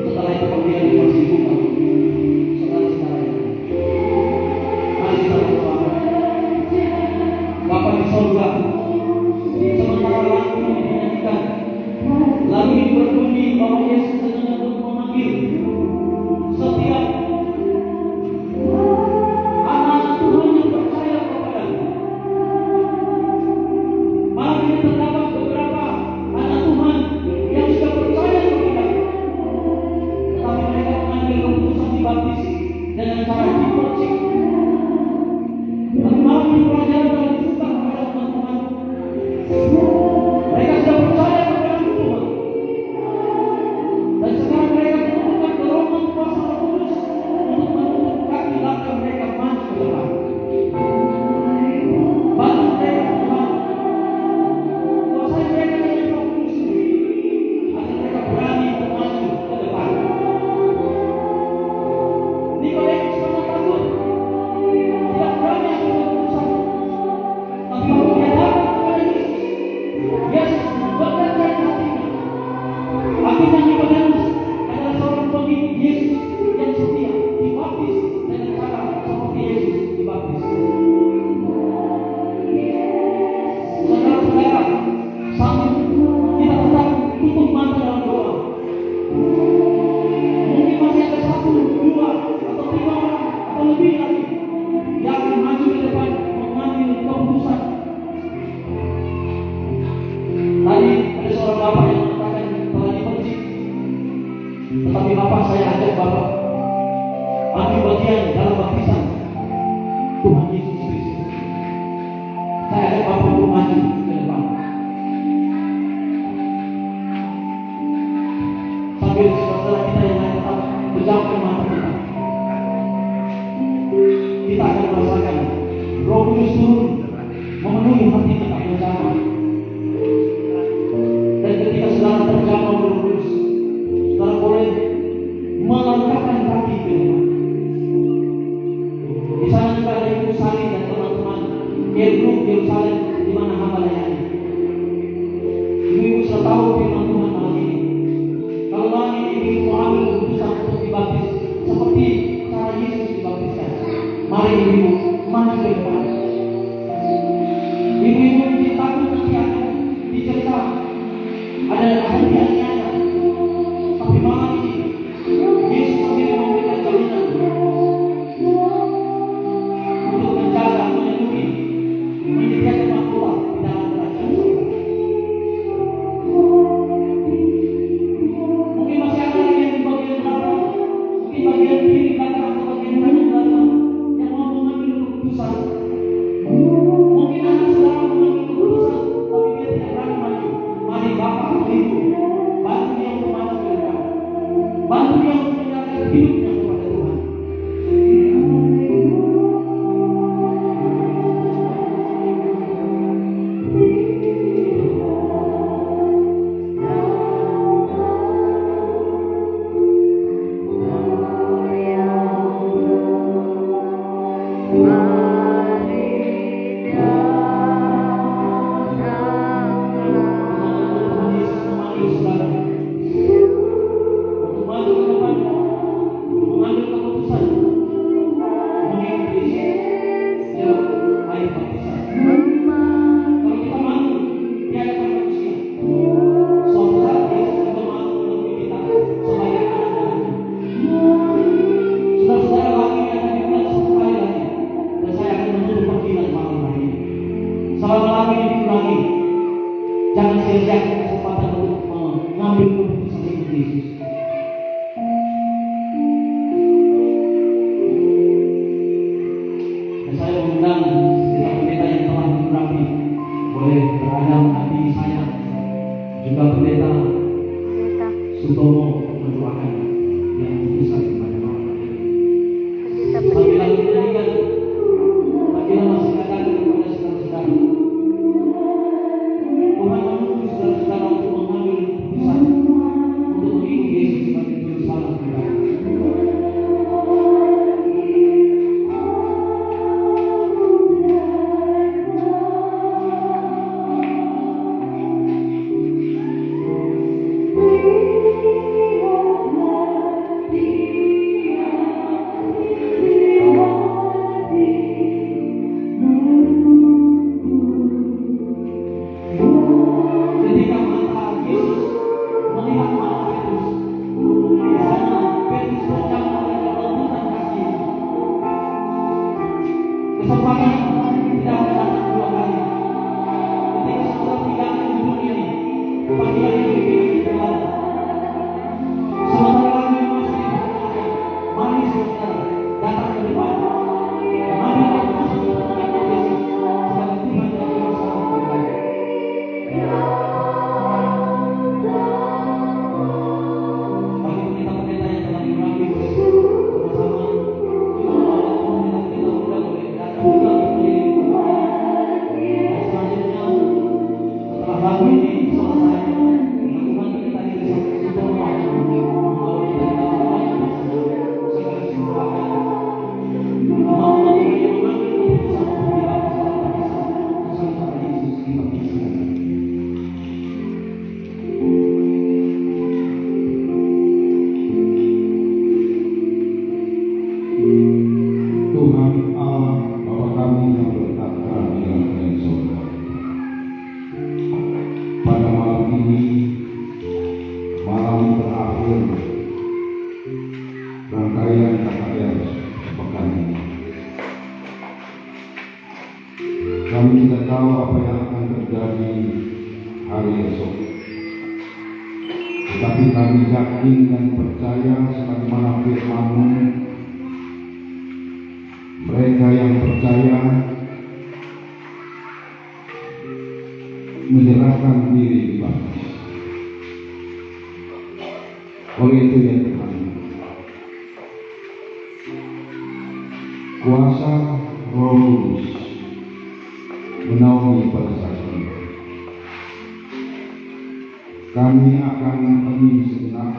Setelah itu panggilan dipersibukkan. Saudara-saudara, mari kita berdoa. Bapa di sorga, sementara lagu ini dinyanyikan, lagu ini berbunyi bahwa Yesus sedang turun memenuhi hati kita bersama. Dan ketika saudara terjamah berurus, saudara boleh melangkahkan kaki ke depan. Di sana juga ada Ibu Sari dan teman-teman Gebru Yerusalem di mana hamba layani. Ibu-ibu sudah tahu firman Tuhan malam ini. Kalau malam ini ibu mengambil keputusan untuk dibaptis seperti cara Yesus dibaptiskan, mari ibu maju ke depan. Ibu-ibu mungkin takut nanti akan dicerita ada hadiahnya, tapi malam ini Yesus sendiri memberikan jaminan untuk menjaga, melindungi, menyediakan makhluk di dalam kerajaan surga. Mungkin masih ada lagi yang di bagian belakang, mungkin bagian kiri belakang atau bagian kanan belakang yang mau mengambil keputusan. Mungkin anak saudara mengambil keputusan, tapi dia tidak berani maju. Mari Bapak atau Ibu bantu dia untuk maju ke depan. Bantu dia untuk menyerahkan hidupnya kepada Tuhan. Tuhan Yesus memanggil saudara untuk maju ke depan, mengambil keputusan, mengikuti Yesus. Ya, ayo baptisan. Kalau kita maju, dia akan manusia. Suatu saat Yesus juga maju menemui kita sebagai anak-anaknya. Saudara-saudara, hari ini akan diulang satu kali lagi, dan saya akan menutup panggilan malam hari ini. Selama lagi ini diulangi, jangan sia-siakan kesempatan untuk mengambil keputusan ikut Yesus. Dan saya mengundang setiap pendeta yang telah diurapi boleh berada di saya, juga pendeta Sutomo mendoakan yang keputusan kepada malam hari ini. Sambil lagi menyanyikan, marilah masih katakan kepada saudara-saudara, Tuhan menuntut saudara-saudara untuk mengambil keputusan untuk mengikuti Yesus sebagai juru selamat pribadi. Ketika mata Yesus melihat mata Petrus, di sana Petrus berjamah dengan lembutan kaki. Kesempatan tidak akan datang dua kali. Ketika saudara tinggalkan dunia ini, panggilan ini tidak berlalu. Sementara lagi masih diperlukan, mari saudara datang ke depan. Mari keputusan untuk mengikuti Yesus sebagai Tuhan dan Juru Selamat pribadi. Bagi pendeta-pendeta yang telah diurapi bersama-sama, juga ada pendeta-pendeta muda boleh datang juga berkeliling kepada dan selanjutnya setelah lagu ini selesai, lakukan pendeta di desa Sutomo membawa kita ke dalam banyak bersama segala sesuatu mau yang mengambil keputusan untuk dibaptis dalam baptisan bersama sama Yesus dibaptiskan. Tuhan Allah Bapa kami yang berkata di dalam surga, pada malam ini, malam terakhir rangkaian KKR sepekan ini, kami tidak tahu apa yang akan terjadi hari esok, tetapi kami yakin dan percaya sebagaimana firman-Mu, mereka yang percaya menyerahkan diri dibaptis. Oleh itu ya Tuhan, kuasa Roh Kudus, menaungi pada saat ini. Kami akan hening sejenak,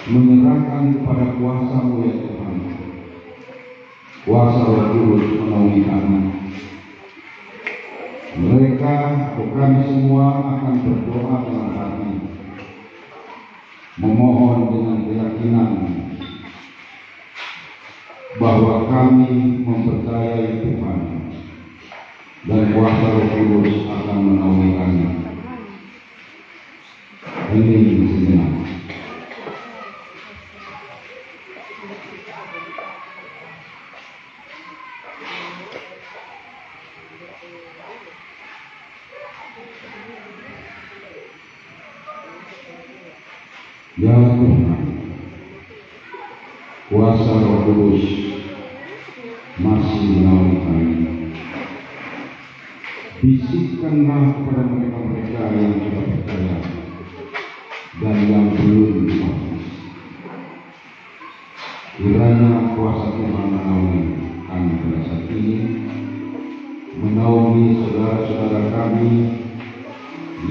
menyerahkan kepada kuasa-Mu ya Tuhan. Kuasa Roh Kudus menaungi kami. Mereka atau kami semua akan berdoa dalam hati, memohon dengan keyakinan bahwa kami mempercayai Tuhan dan kuasa Roh Kudus akan menaungi kami. Hening sejenak. Ya Tuhan, kuasa Roh Kudus masih menaungi kami. Bisikkanlah kepada mereka-mereka yang sudah percaya dan yang belum dibaptis. Kiranya kuasa Tuhan menaungi kami pada saat ini, menaungi saudara-saudara kami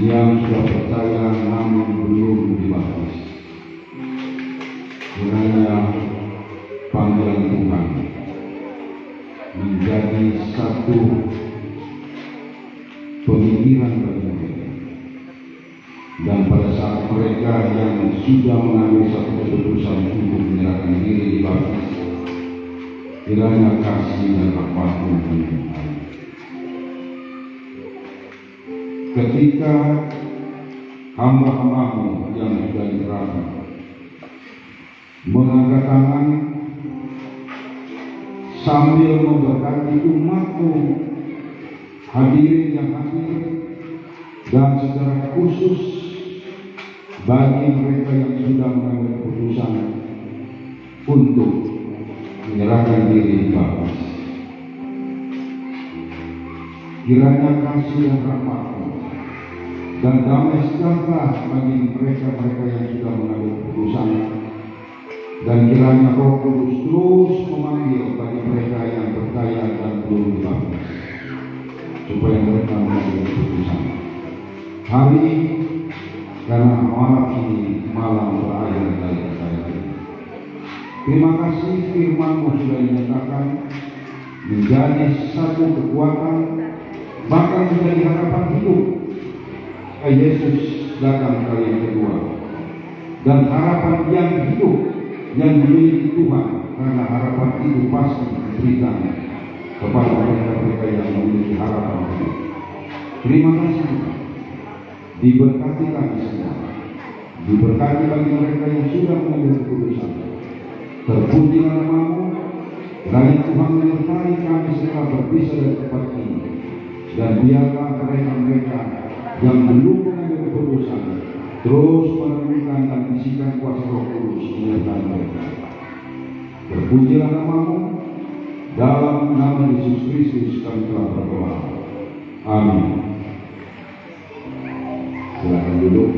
yang sudah percaya namun belum dibaptis. Kiranya panggilan Tuhan menjadi satu pemikiran bagi mereka, dan pada saat mereka yang sudah mengambil satu keputusan untuk menyerahkan diri dibaptis, kiranya kasih dan rahmat-Mu menyertai. Ketika hamba-hamba-Mu yang sudah diserahkan mengangkat tangan sambil memberkati umat-Mu, hadirin yang hadir, dan secara khusus bagi mereka yang sudah mengambil keputusan untuk menyerahkan diri dibaptis, kiranya kasih dan rahmat-Mu dan damai sejahtera bagi mereka-mereka yang sudah mengambil keputusan, dan kiranya Roh Kudus terus memanggil bagi mereka yang percaya dan belum dibaptis, supaya mereka mengambil keputusan. Hari karena malam ini malam berakhir dari percaya. Terima kasih firman-Mu sudah dinyatakan menjadi satu kekuatan, bahkan menjadi harapan hidup. Yesus datang kali yang kedua, dan harapan yang hidup yang dimiliki Tuhan, karena harapan itu pasti diberikan kepada mereka-mereka yang memiliki harapan hidup. Terima kasih Tuhan. Diberkati kami semua, diberkati bagi mereka yang sudah mengambil keputusan. Terpujilah nama-Mu, kiranya Tuhan menyertai kami setelah berpisah dari tempat ini, dan biarlah mereka-mereka yang belum mengambil keputusan terus menemukan dan isikan kuasa Roh Kudus menyertai mereka. Terpujilah nama-Mu, dalam nama Yesus Kristus kami telah berdoa. Amin. Silakan duduk.